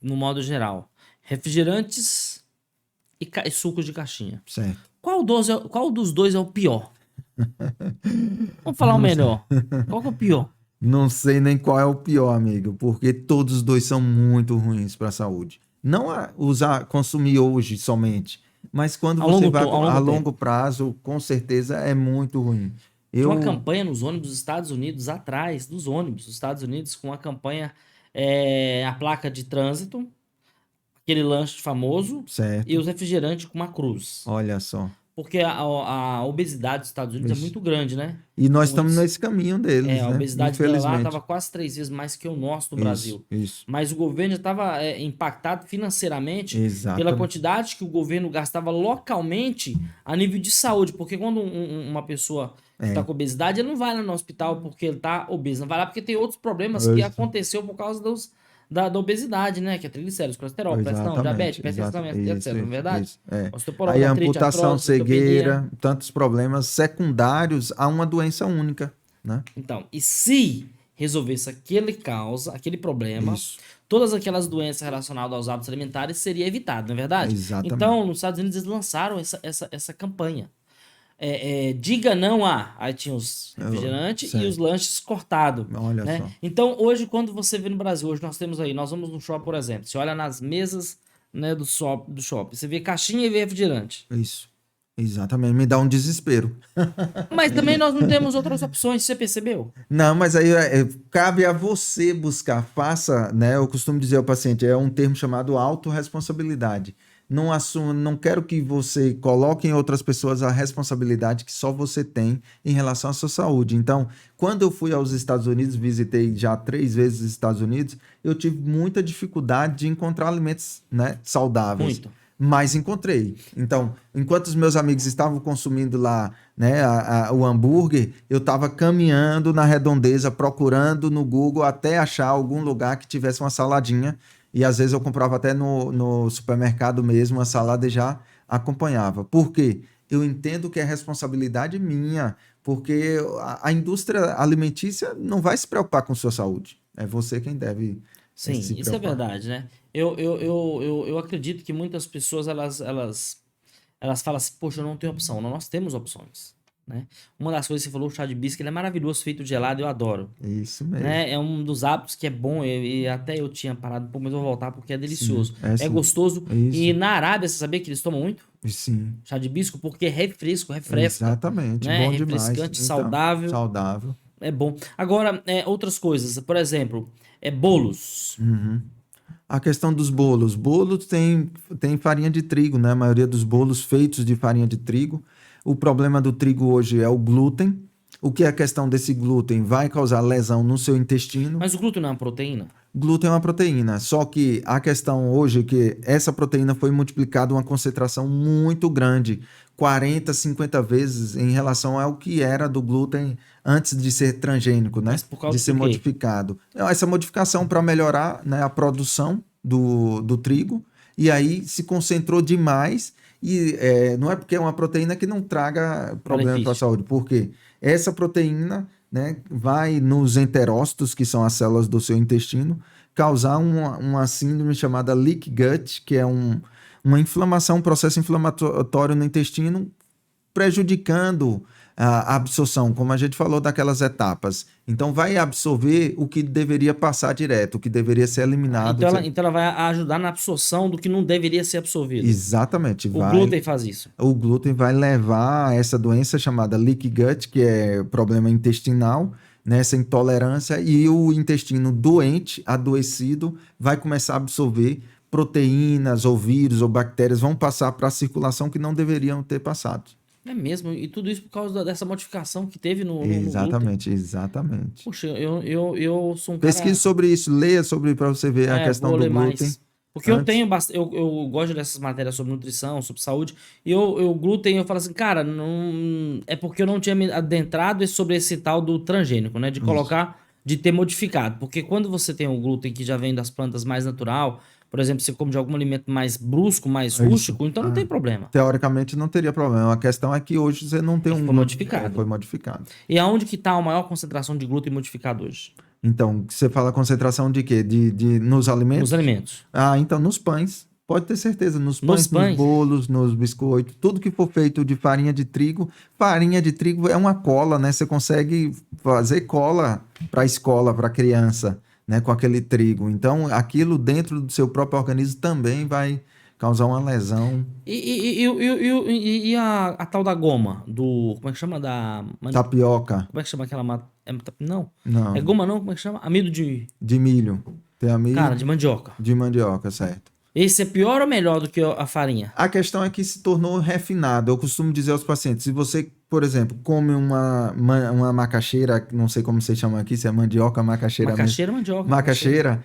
A: no modo geral, refrigerantes e sucos de caixinha.
B: Certo.
A: Qual dos dois é o pior? Vamos falar o
B: Não,
A: melhor. Qual que é o pior?
B: não sei nem qual é o pior, amigo, porque todos os dois são muito ruins para a saúde. Não consumir hoje somente, mas quando você vai
A: Ao
B: a
A: longo
B: longo
A: tempo.
B: prazo, com certeza é muito ruim.
A: Tinha uma
B: Eu,
A: campanha nos ônibus dos Estados Unidos, atrás dos ônibus dos Estados Unidos, com a campanha, a placa de trânsito, aquele lanche famoso, e
B: certo,
A: os refrigerantes com uma cruz.
B: olha só.
A: Porque a obesidade dos Estados Unidos é
B: Ixi.
A: muito grande, né?
B: E nós
A: Como
B: estamos
A: eles-
B: nesse caminho deles,
A: a
B: né?
A: obesidade dela lá estava
B: Infelizmente.
A: quase 3 vezes mais que o nosso no
B: Isso,
A: Brasil.
B: isso.
A: Mas o governo já estava impactado financeiramente pela
B: Exatamente.
A: quantidade que o governo gastava localmente a nível de saúde. Porque quando uma pessoa está com obesidade, ele não vai lá no hospital porque ele está obeso. Não vai lá porque tem outros problemas que
B: Isso.
A: aconteceu por causa da obesidade, né? Que é triglicéridos, colesterol, pressão, diabetes,
B: Exatamente,
A: hipertensão, etc. Não é verdade?
B: isso, é.
A: Osteoporose,
B: Aí
A: artrite,
B: amputação,
A: artrose, osteopenia.
B: cegueira, tantos problemas secundários a uma doença única, né?
A: Então, e se resolvesse aquele problema,
B: Isso,
A: todas aquelas doenças relacionadas aos hábitos alimentares seria evitado, não é verdade?
B: exatamente.
A: Então, nos Estados Unidos, eles lançaram essa campanha. Diga não a. Aí tinha os refrigerantes e
B: certo.
A: os lanches cortados.
B: Olha
A: Né?
B: só.
A: Então, hoje, quando você vê no Brasil, hoje nós vamos no shopping, por exemplo, você olha nas mesas, né, do shopping, você vê caixinha e vê refrigerante.
B: Isso, exatamente. Me dá um desespero.
A: Mas também nós não temos outras opções, você percebeu?
B: Não, mas aí cabe a você buscar, faça, né? Eu costumo dizer ao paciente, é um termo chamado autorresponsabilidade. Não quero que você coloque em outras pessoas a responsabilidade que só você tem em relação à sua saúde. Então, quando eu fui aos Estados Unidos, visitei já 3 vezes os Estados Unidos, eu tive muita dificuldade de encontrar alimentos, né, saudáveis.
A: Muito.
B: Mas encontrei. Então, enquanto os meus amigos estavam consumindo lá, né, o hambúrguer, eu estava caminhando na redondeza, procurando no Google até achar algum lugar que tivesse uma saladinha. E às vezes eu comprava até no supermercado mesmo a salada e já acompanhava. Por quê? Eu entendo que é responsabilidade minha, porque a indústria alimentícia não vai se preocupar com sua saúde. É você quem deve
A: Sim,
B: se
A: isso é
B: preocupar.
A: verdade, né? Eu acredito que muitas pessoas elas falam assim, poxa, eu não tenho opção. Não, nós temos opções, né? Uma das coisas que você falou, o chá de hibisco, ele é maravilhoso, feito gelado, eu adoro.
B: Isso mesmo.
A: Né? É um dos hábitos que é bom, e até eu tinha parado um pouco, mas eu vou voltar porque é delicioso.
B: Sim,
A: É
B: sim.
A: gostoso.
B: Isso.
A: E na Arábia, você sabia que eles tomam muito
B: Sim,
A: chá de hibisco? Porque é refresca.
B: exatamente.
A: Né?
B: Bom demais.
A: Refrescante,
B: Então,
A: saudável.
B: saudável.
A: É bom. Agora, outras coisas, por exemplo, bolos.
B: A questão dos bolos. Bolos tem farinha de trigo, né? A maioria dos bolos feitos de farinha de trigo. O problema do trigo hoje é o glúten. O que é a questão desse glúten? Vai causar lesão no seu intestino.
A: Mas o glúten não é uma proteína?
B: Glúten é uma proteína, só que a questão hoje é que essa proteína foi multiplicada uma concentração muito grande, 40, 50 vezes em relação ao que era do glúten antes de ser transgênico, né?
A: Mas por causa
B: De ser
A: do quê?
B: modificado. Essa modificação para melhorar, né, a produção do trigo, e aí se concentrou demais, e não é porque é uma proteína que não traga problema para a
A: Benefício.
B: saúde, porque essa proteína, né, vai nos enterócitos, que são as células do seu intestino, causar uma síndrome chamada leak gut, que é uma inflamação, um processo inflamatório no intestino, prejudicando a absorção, como a gente falou daquelas etapas. Então, vai absorver o que deveria passar direto, o que deveria ser eliminado.
A: Então ela vai ajudar na absorção do que não deveria ser absorvido.
B: Exatamente.
A: O glúten faz isso.
B: O glúten vai levar a essa doença chamada leaky gut, que é problema intestinal, nessa intolerância e o intestino doente, adoecido, vai começar a absorver proteínas ou vírus ou bactérias, vão passar para a circulação que não deveriam ter passado.
A: É mesmo, e tudo isso por causa dessa modificação que teve no glúten.
B: Exatamente, exatamente.
A: Poxa, eu sou um cara...
B: Pesquise sobre isso, leia sobre para você ver a questão
A: vou
B: do
A: ler
B: glúten.
A: mais. Porque eu tenho eu gosto dessas matérias sobre nutrição, sobre saúde, e o glúten, eu falo assim, cara, não é porque eu não tinha me adentrado sobre esse tal do transgênico, né? De colocar, de ter modificado. Porque quando você tem o glúten que já vem das plantas mais natural, por exemplo, você come de algum alimento mais brusco, mais rústico, então não tem problema.
B: Teoricamente não teria problema. A questão é que hoje você não tem
A: Foi modificado.
B: Foi modificado.
A: E aonde que está a maior concentração de glúten modificado hoje?
B: Então, você fala concentração de quê? Nos alimentos?
A: Nos alimentos.
B: Ah, então nos pães. Pode ter certeza, nos pães, nos bolos, nos biscoitos, tudo que for feito de farinha de trigo. Farinha de trigo é uma cola, né? Você consegue fazer cola para a escola, para a criança, né? Com aquele trigo. Então, aquilo dentro do seu próprio organismo também vai causar uma lesão.
A: E a tal da goma? Como é que chama?
B: Tapioca.
A: Como é que chama aquela... Não.
B: Não.
A: É goma não? Como é que chama? Amido de...
B: De milho. Tem amido.
A: Cara, de mandioca.
B: De mandioca, certo.
A: Esse é pior ou melhor do que a farinha?
B: A questão é que se tornou refinado. Eu costumo dizer aos pacientes, se você, por exemplo, come uma macaxeira, não sei como você chama aqui, se é mandioca, macaxeira mesmo.
A: Macaxeira, mandioca.
B: Macaxeira,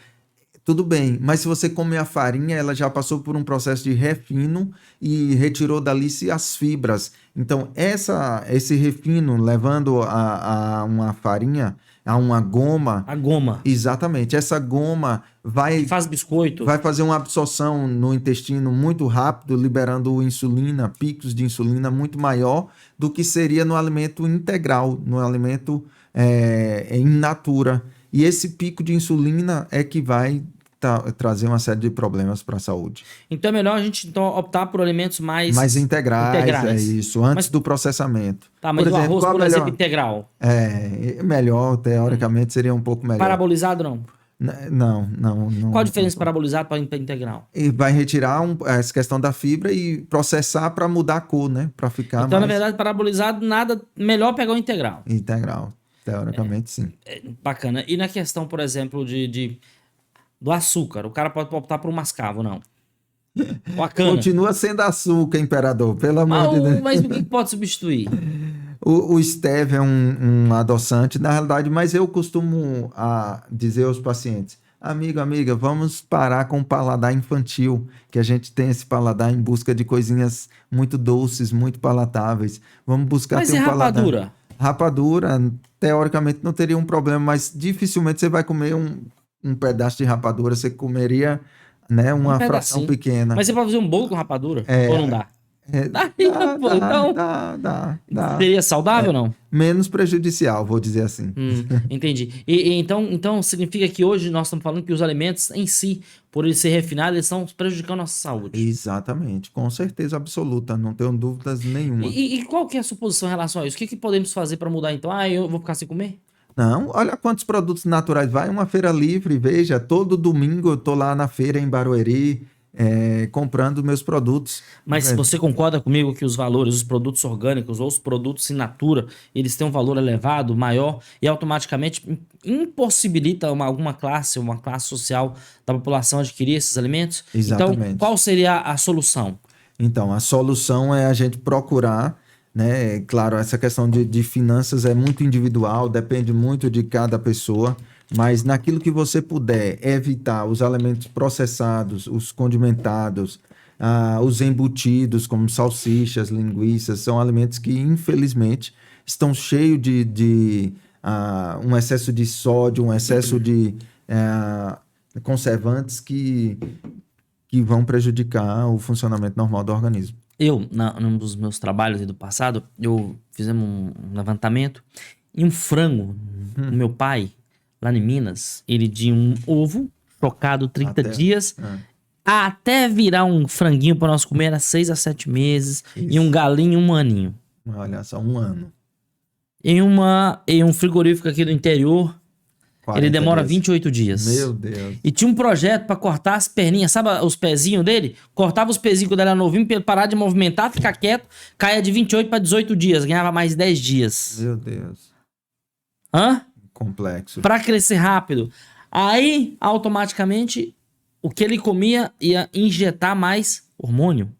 B: tudo bem. Mas se você come a farinha, ela já passou por um processo de refino e retirou dali-se as fibras. Então, esse refino, levando a uma farinha, a uma goma...
A: A goma.
B: Exatamente. Essa goma
A: faz biscoito.
B: Vai fazer uma absorção no intestino muito rápido, liberando insulina, picos de insulina muito maior do que seria no alimento integral, no alimento in natura. E esse pico de insulina é que vai trazer uma série de problemas para a saúde.
A: Então é melhor a gente optar por alimentos mais
B: integrais. É isso, antes do processamento.
A: Tá, mas por exemplo, o arroz, por exemplo, integral?
B: Melhor, teoricamente, seria um pouco melhor.
A: Parabolizado, não?
B: Não.
A: Qual a diferença parabolizado para integral?
B: E vai retirar essa questão da fibra e processar para mudar a cor, né? Para ficar
A: então, na verdade, parabolizado, nada melhor pegar o integral.
B: Integral, teoricamente, sim.
A: Bacana. E na questão, por exemplo, do açúcar, o cara pode optar por um mascavo, não? Ou a cana.
B: Continua sendo açúcar, imperador, pelo amor de Deus.
A: Mas o que pode substituir?
B: O stevia é um adoçante, na realidade, mas eu costumo dizer aos pacientes, amiga, vamos parar com o paladar infantil, que a gente tem esse paladar em busca de coisinhas muito doces, muito palatáveis. Vamos buscar ter um paladar...
A: rapadura?
B: Rapadura, teoricamente, não teria um problema, mas dificilmente você vai comer um pedaço de rapadura, você comeria, né, uma fração pequena.
A: Mas você pode fazer um bolo com rapadura? Ou não dá?
B: Dá.
A: Seria saudável ou não?
B: Menos prejudicial, vou dizer assim.
A: Entendi. Então significa que hoje nós estamos falando que os alimentos em si, por eles ser refinados, eles estão prejudicando a nossa saúde.
B: Exatamente, com certeza absoluta, não tenho dúvidas nenhuma.
A: E qual que é a sua posição em relação a isso? O que podemos fazer para mudar então? Eu vou ficar sem comer?
B: Não, olha quantos produtos naturais. Vai uma feira livre, veja, todo domingo eu tô lá na feira em Barueri, comprando meus produtos.
A: Mas você concorda comigo que os valores, os produtos orgânicos ou os produtos in natura, eles têm um valor elevado, maior, e automaticamente impossibilita alguma classe, uma classe social da população adquirir esses alimentos?
B: Exatamente.
A: Então, qual seria a solução?
B: Então, a solução é a gente procurar, né? Claro, essa questão de finanças é muito individual, depende muito de cada pessoa, mas naquilo que você puder evitar os alimentos processados, os condimentados, os embutidos, como salsichas, linguiças, são alimentos que, infelizmente, estão cheios de um excesso de sódio, um excesso de conservantes que vão prejudicar o funcionamento normal do organismo.
A: Num dos meus trabalhos do passado, fizemos um levantamento e um frango. O meu pai, lá em Minas, ele tinha um ovo chocado 30 dias, até virar um franguinho para nós comer era 6 a 7 meses. Isso. E um galinho 1 aninho.
B: Olha só, 1 ano.
A: Em um frigorífico aqui do interior, ele demora 28 dias.
B: Meu Deus.
A: E tinha um projeto para cortar as perninhas, sabe os pezinhos dele? Cortava os pezinhos quando ele era novinho, para ele parar de movimentar, ficar quieto, caia de 28 para 18 dias, ganhava mais 10 dias.
B: Meu Deus.
A: Hã?
B: Complexo.
A: Para crescer rápido. Aí, automaticamente, o que ele comia ia injetar mais hormônio.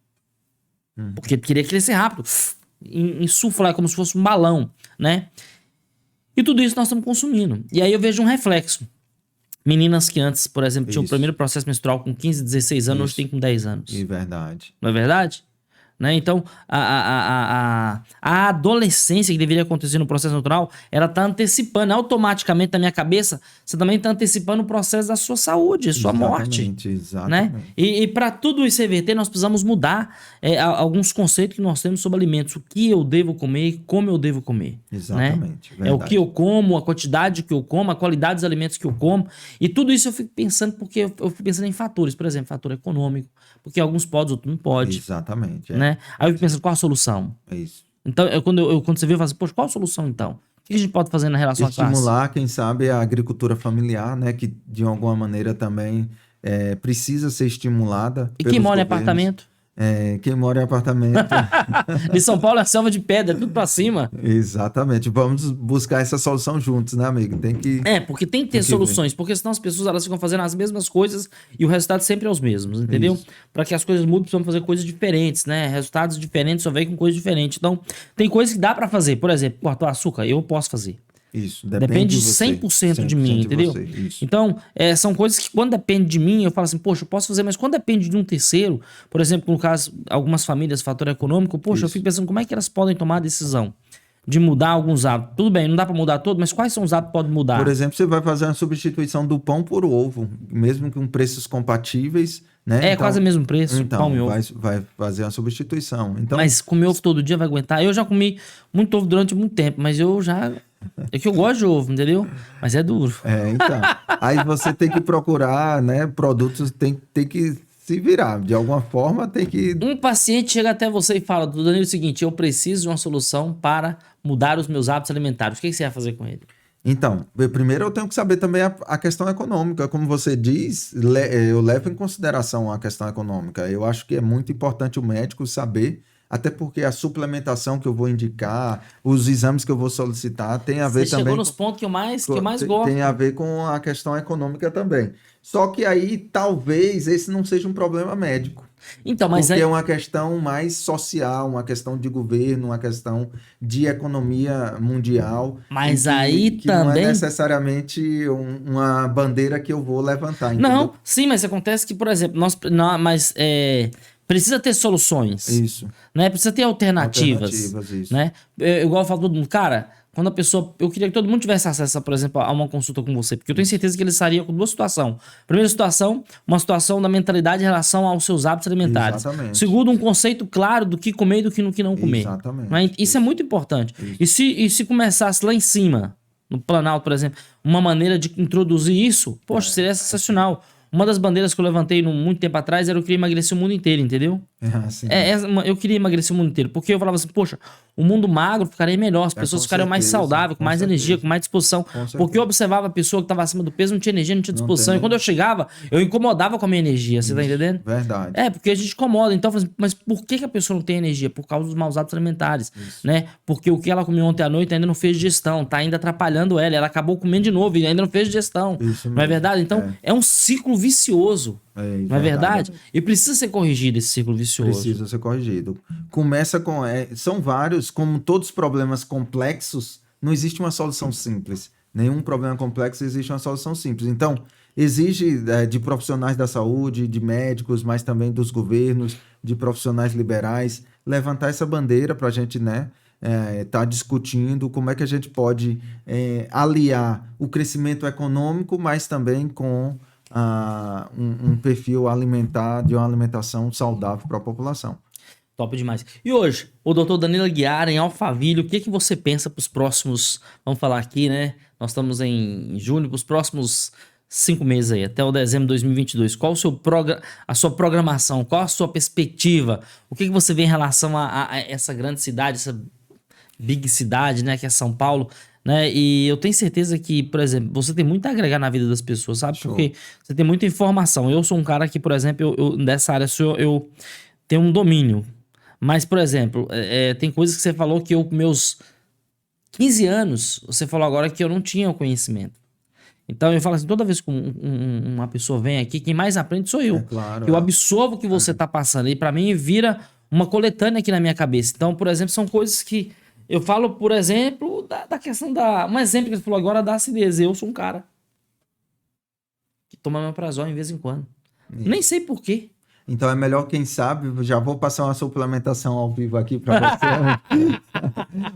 A: Porque ele queria crescer rápido. Insuflar como se fosse um balão, né? E tudo isso nós estamos consumindo. E aí eu vejo um reflexo. Meninas que antes, por exemplo, tinham o
B: Isso.
A: primeiro processo menstrual com 15, 16 anos, hoje
B: Isso.
A: tem com 10 anos.
B: É verdade.
A: Não é verdade? Né? Então, a adolescência que deveria acontecer no processo natural, ela está antecipando automaticamente na minha cabeça, você também está antecipando o processo da sua saúde, sua morte.
B: Exatamente.
A: Né? E para tudo isso reverter, nós precisamos mudar alguns conceitos que nós temos sobre alimentos. O que eu devo comer, como eu devo comer.
B: Exatamente.
A: Né? É o que eu como, a quantidade que eu como, a qualidade dos alimentos que eu como. E tudo isso eu fico pensando porque eu fico pensando em fatores. Por exemplo, fator econômico. Porque alguns podem, outros não podem.
B: Exatamente.
A: Né? Aí eu fico pensando, qual a solução?
B: É isso.
A: Então, quando você vê, eu falo assim, poxa, qual a solução então? O que a gente pode fazer na relação à classe?
B: Estimular, quem sabe, a agricultura familiar, né? Que de alguma maneira também precisa ser estimulada.
A: E quem mora em apartamento?
B: Quem mora em apartamento.
A: De São Paulo é a selva de pedra, tudo pra cima.
B: Exatamente. Vamos buscar essa solução juntos, né, amigo? Tem que.
A: Porque tem que ter soluções, porque senão as pessoas elas ficam fazendo as mesmas coisas e o resultado sempre é os mesmos, entendeu? Para que as coisas mudem, precisamos fazer coisas diferentes, né? Resultados diferentes só vem com coisas diferentes. Então, tem coisas que dá para fazer. Por exemplo, cortar o açúcar, eu posso fazer.
B: Isso,
A: depende de 100% de mim, entendeu? Então, são coisas que quando depende de mim, eu falo assim, poxa, eu posso fazer, mas quando depende de um terceiro, por exemplo, no caso, algumas famílias, fator econômico, poxa, eu fico pensando como é que elas podem tomar a decisão de mudar alguns hábitos. Tudo bem, não dá para mudar todo, mas quais são os hábitos que podem mudar?
B: Por exemplo, você vai fazer uma substituição do pão por ovo, mesmo com preços compatíveis, né?
A: Então, quase o mesmo preço, pão e ovo.
B: Vai fazer uma substituição. Então,
A: mas comer ovo todo dia vai aguentar? Eu já comi muito ovo durante muito tempo, mas eu já... É que eu gosto de ovo, entendeu? Mas é duro.
B: Então. Aí você tem que procurar, né? Produtos, tem que se virar. De alguma forma, tem que...
A: Um paciente chega até você e fala, Danilo, é o seguinte, eu preciso de uma solução para mudar os meus hábitos alimentares. O que você vai fazer com ele?
B: Então, primeiro eu tenho que saber também a questão econômica. Como você diz, eu levo em consideração a questão econômica. Eu acho que é muito importante o médico saber, até porque a suplementação que eu vou indicar, os exames que eu vou solicitar, tem a ver
A: Você
B: também...
A: chegou nos pontos que eu mais gosto.
B: Tem a ver com a questão econômica também. Só que aí, talvez, esse não seja um problema médico.
A: Então, mas
B: porque é uma questão mais social, uma questão de governo, uma questão de economia mundial.
A: Mas aí também...
B: não é necessariamente uma bandeira que eu vou levantar, entendeu?
A: Não, sim, mas acontece que, por exemplo, precisa ter soluções.
B: Isso.
A: Né? Precisa ter alternativas.
B: Isso.
A: Né? Igual eu falo todo mundo, cara, quando a pessoa... Eu queria que todo mundo tivesse acesso, por exemplo, a uma consulta com você, porque eu tenho certeza que ele estaria com duas situações. Primeira situação, uma situação da mentalidade em relação aos seus hábitos alimentares.
B: Exatamente.
A: Segundo, um conceito claro do que comer e do que não comer.
B: Exatamente.
A: Né? Isso é muito importante. E se começasse lá em cima, no Planalto, por exemplo, uma maneira de introduzir isso, poxa, seria sensacional. Uma das bandeiras que eu levantei muito tempo atrás era eu queria emagrecer o mundo inteiro, entendeu? Eu queria emagrecer o mundo inteiro, porque eu falava assim, poxa, o mundo magro ficaria melhor, as pessoas ficariam mais saudáveis, com mais energia, com mais disposição. Porque eu observava a pessoa que estava acima do peso, não tinha energia, não tinha disposição. E quando eu chegava, eu incomodava com a minha energia, você tá entendendo?
B: Verdade.
A: Porque a gente incomoda. Então, eu falei assim, mas por que a pessoa não tem energia? Por causa dos maus hábitos alimentares, né? Porque o que ela comeu ontem à noite ainda não fez digestão, tá ainda atrapalhando ela acabou comendo de novo e ainda não fez digestão. Não é verdade? Então, é um ciclo vicioso. Não é verdade? E precisa ser corrigido esse ciclo vicioso.
B: Precisa ser corrigido. Começa com... são vários, como todos os problemas complexos, não existe uma solução simples. Nenhum problema complexo existe uma solução simples. Então, exige de profissionais da saúde, de médicos, mas também dos governos, de profissionais liberais, levantar essa bandeira para a gente, né, tá discutindo como é que a gente pode aliar o crescimento econômico, mas também com... um perfil alimentar, de uma alimentação saudável para a população.
A: Top demais. E hoje, o Dr. Danilo Aguiar, em Alphaville, o que você pensa para os próximos, vamos falar aqui, né? Nós estamos em junho, para os próximos 5 meses aí, até o dezembro de 2022. Qual a sua programação? Qual a sua perspectiva? O que você vê em relação a essa grande cidade, essa big cidade, né, que é São Paulo? Né? E eu tenho certeza que, por exemplo, você tem muito a agregar na vida das pessoas, sabe?
B: Show.
A: Porque você tem muita informação. Eu sou um cara que, por exemplo, dessa área eu tenho um domínio. Mas, por exemplo, tem coisas que você falou que 15 anos, você falou agora que eu não tinha o conhecimento. Então eu falo assim, toda vez que uma pessoa vem aqui, quem mais aprende sou eu.
B: É claro.
A: Eu absorvo o que você tá passando e pra mim vira uma coletânea aqui na minha cabeça. Então, por exemplo, são coisas que eu falo, por exemplo, da questão da... Um exemplo que você falou agora da acidez. Eu sou um cara que toma omeprazol de vez em quando.
B: Isso.
A: Nem sei por quê.
B: Então é melhor, quem sabe, já vou passar uma suplementação ao vivo aqui para você.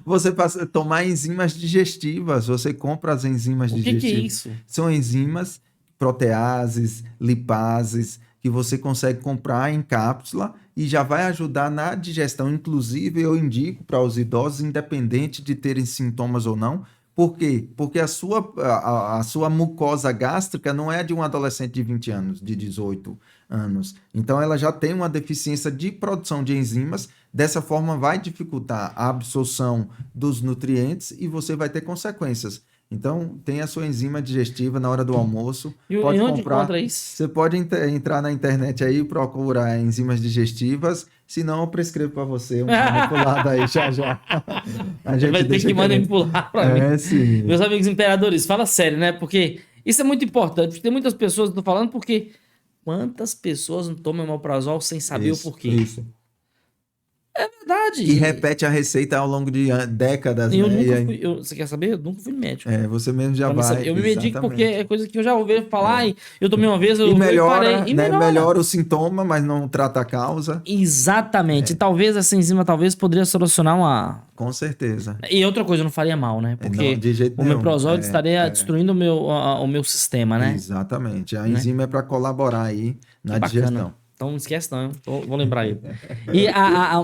B: Você tomar enzimas digestivas. Você compra as enzimas
A: O que
B: digestivas.
A: é isso?
B: São enzimas, proteases, lipases, que você consegue comprar em cápsula e já vai ajudar na digestão. Inclusive, eu indico para os idosos, independente de terem sintomas ou não. Por quê? Porque a sua mucosa gástrica não é a de um adolescente de 20 anos, de 18 anos. Então, ela já tem uma deficiência de produção de enzimas. Dessa forma, vai dificultar a absorção dos nutrientes e você vai ter consequências. Então, tem a sua enzima digestiva na hora do almoço.
A: E
B: Pode
A: onde
B: comprar.
A: encontra isso?
B: Você pode entrar na internet aí e procurar enzimas digestivas. Se não, eu prescrevo para você um manipulado aí já. A gente
A: Vai ter
B: deixa
A: que manipular pra mim.
B: É, sim.
A: Meus amigos imperadores, fala sério, né? Porque isso é muito importante. Tem muitas pessoas que estão falando porque quantas pessoas não tomam omeprazol sem saber
B: Isso,
A: o porquê?
B: Isso.
A: É verdade.
B: E repete a receita ao longo de décadas,
A: Eu
B: né?
A: nunca
B: E aí-
A: fui. Você quer saber? Eu nunca fui no médico.
B: você mesmo já
A: Pra mim
B: vai.
A: saber. Eu me medico
B: exatamente.
A: porque é coisa que eu já ouvi falar e eu tomei uma vez, eu
B: E
A: eu
B: melhora,
A: parei. E
B: né?
A: melhora.
B: Melhora o sintoma, mas não trata a causa.
A: Exatamente. E talvez essa enzima poderia solucionar uma...
B: Com certeza.
A: E outra coisa, não faria mal, né? Porque
B: Não, de jeito
A: o
B: nenhum.
A: omeprazol estaria destruindo o meu sistema, né?
B: Exatamente. A enzima é para colaborar aí na
A: Que bacana.
B: digestão.
A: Então não esquece não, hein? Vou lembrar aí. E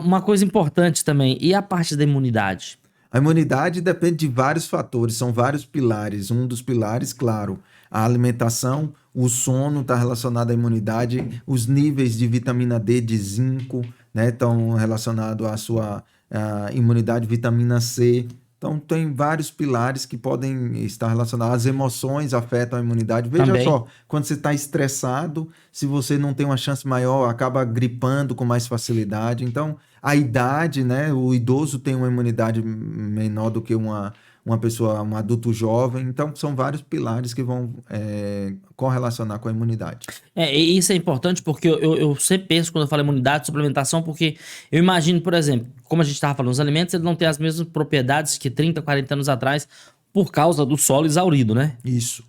A: uma coisa importante também, e a parte da imunidade?
B: A imunidade depende de vários fatores, são vários pilares. Um dos pilares, claro, a alimentação, o sono está relacionado à imunidade, os níveis de vitamina D, de zinco, né, estão relacionados à sua imunidade, vitamina C. Então, tem vários pilares que podem estar relacionados. As emoções afetam a imunidade. Veja
A: Também.
B: só, quando você está estressado, se você não tem uma chance maior, acaba gripando com mais facilidade. Então, a idade, né? O idoso tem uma imunidade menor do que uma pessoa, um adulto jovem. Então, são vários pilares que vão correlacionar com a imunidade.
A: E isso é importante porque eu sempre penso quando eu falo imunidade, suplementação, porque eu imagino, por exemplo, como a gente estava falando, os alimentos eles não têm as mesmas propriedades que 30, 40 anos atrás por causa do solo exaurido, né?
B: Isso.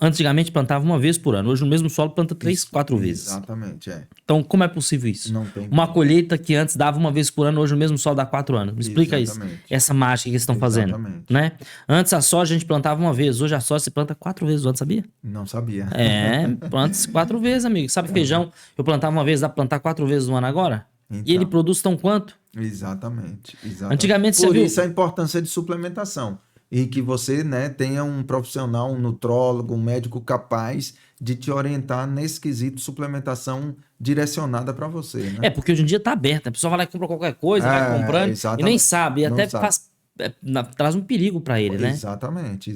A: Antigamente plantava uma vez por ano, hoje no mesmo solo planta 3, 4 vezes.
B: Exatamente,
A: Então, como é possível isso?
B: Não tem.
A: Uma colheita que antes dava uma vez por ano, hoje o mesmo solo dá 4 anos. Me explica
B: Exatamente.
A: isso. Essa mágica que eles estão fazendo,
B: Exatamente.
A: né? Antes a soja a gente plantava uma vez, hoje a soja se planta 4 vezes o ano, sabia?
B: Não sabia.
A: Planta 4 vezes, amigo. Sabe feijão? Eu plantava uma vez, dá pra plantar 4 vezes no ano agora?
B: Então.
A: E ele produz tão quanto?
B: Exatamente.
A: Antigamente você
B: Por
A: viu...
B: isso a importância de suplementação. E que você, né, tenha um profissional, um nutrólogo, um médico capaz de te orientar nesse quesito suplementação direcionada para você, né?
A: Porque hoje em dia tá aberto. A pessoa vai lá e compra qualquer coisa, vai comprando
B: exatamente.
A: e nem sabe. E
B: Não
A: até
B: sabe.
A: traz um perigo pra ele, né?
B: Exatamente.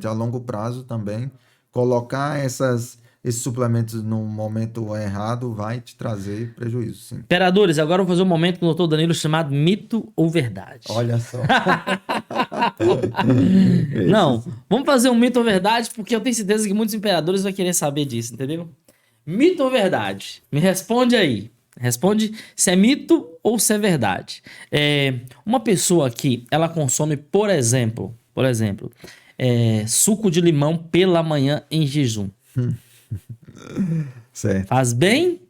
B: A longo prazo também, colocar esses suplementos no momento errado vai te trazer prejuízo, sim.
A: Imperadores, agora eu vou fazer um momento com o doutor Danilo chamado mito ou verdade.
B: Olha só.
A: Não, vamos fazer um mito ou verdade, porque eu tenho certeza que muitos imperadores vão querer saber disso, entendeu? Mito ou verdade? Me responde aí. Responde se é mito ou se é verdade. Uma pessoa que ela consome, por exemplo, suco de limão pela manhã em jejum.
B: Certo,
A: Faz bem?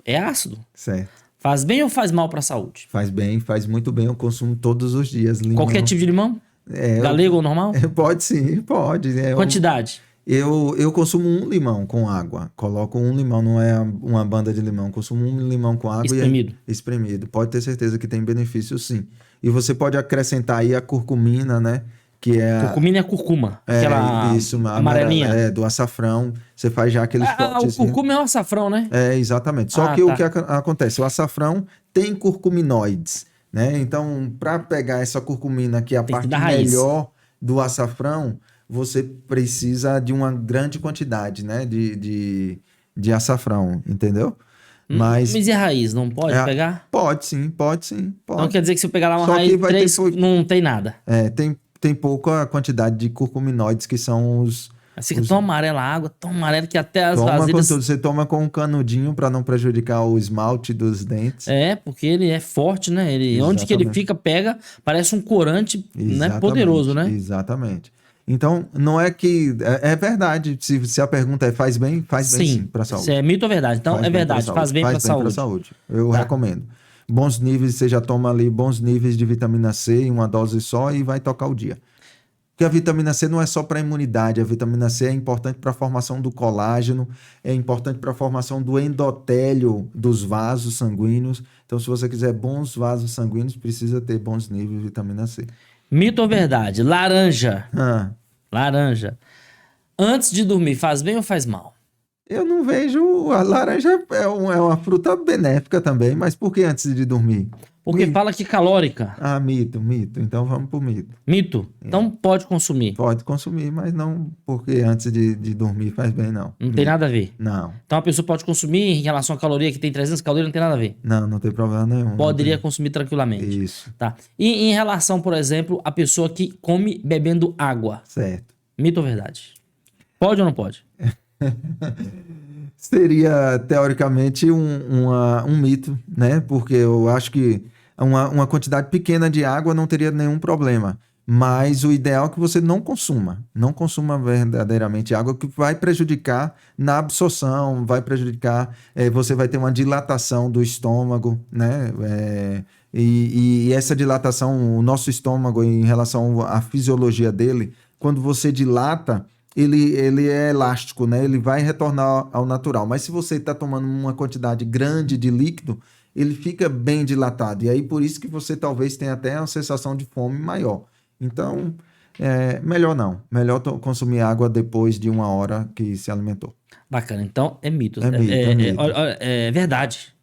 A: É ácido.
B: certo.
A: Faz bem ou faz mal para a saúde?
B: Faz bem, faz muito bem. Eu consumo todos os dias limão.
A: Qualquer tipo de limão? Galego ou normal?
B: Pode sim, pode.
A: Quantidade?
B: Eu consumo um limão com água. Coloco um limão, não é uma banda de limão. Consumo um limão com água
A: Espremido.
B: e espremido. Pode ter certeza que tem benefício, sim. E você pode acrescentar aí a curcumina, né? Que é
A: Curcumina é a curcuma. Aquela amarelinha.
B: do açafrão. Você faz já aquele
A: O curcuma é o açafrão, né?
B: Exatamente. Só que o que acontece? O açafrão tem curcuminoides, né? Então, para pegar essa curcumina, que é a parte melhor do açafrão, você precisa de uma grande quantidade, né? De açafrão, entendeu? Mas
A: e a raiz? Não pode pegar?
B: Pode sim, pode sim. Pode.
A: Então quer dizer que se eu pegar lá uma
B: Só
A: raiz
B: que vai
A: 3, não tem nada.
B: Tem tem pouca quantidade de curcuminoides, que são os...
A: Fica tão amarela a água, tão amarela que até as vasilhas...
B: Você toma com um canudinho para não prejudicar o esmalte dos dentes.
A: Porque ele é forte, né? Onde que ele fica, pega, parece um corante, né? Poderoso, né?
B: Exatamente. Então, não é que... É verdade. Se a pergunta é faz bem sim para a saúde.
A: Sim, é mito ou verdade? Então, é verdade, faz bem para a
B: saúde. Eu recomendo. Bons níveis, você já toma ali bons níveis de vitamina C em uma dose só e vai tocar o dia. Porque a vitamina C não é só para a imunidade, a vitamina C é importante para a formação do colágeno, é importante para a formação do endotélio dos vasos sanguíneos. Então, se você quiser bons vasos sanguíneos, precisa ter bons níveis de vitamina C.
A: Mito ou verdade? Laranja. Laranja. Antes de dormir, faz bem ou faz mal?
B: Eu não vejo... A laranja é uma fruta benéfica também, mas por que antes de dormir?
A: Porque fala que calórica.
B: Mito. Então vamos pro mito.
A: Mito? Então pode consumir.
B: Pode consumir, mas não porque antes de dormir faz bem, não.
A: Não tem nada a ver?
B: Não.
A: Então a pessoa pode consumir em relação à caloria que tem 300 calorias, não tem nada a ver?
B: Não tem problema nenhum.
A: Poderia consumir tranquilamente.
B: Isso.
A: Tá. E em relação, por exemplo, a pessoa que come bebendo água?
B: Certo.
A: Mito ou verdade? Pode ou não pode?
B: Seria, teoricamente, um mito, né? Porque eu acho que uma quantidade pequena de água não teria nenhum problema. Mas o ideal é que você não consuma. Não consuma verdadeiramente água, que vai prejudicar na absorção, vai prejudicar... você vai ter uma dilatação do estômago, né? E essa dilatação, o nosso estômago, em relação à fisiologia dele, quando você dilata... Ele é elástico, né? Ele vai retornar ao natural. Mas se você está tomando uma quantidade grande de líquido, ele fica bem dilatado. E aí, por isso que você talvez tenha até uma sensação de fome maior. Então, melhor não. Melhor consumir água depois de 1 hora que se alimentou.
A: Bacana. Então, é mito.
B: É mito.
A: É verdade.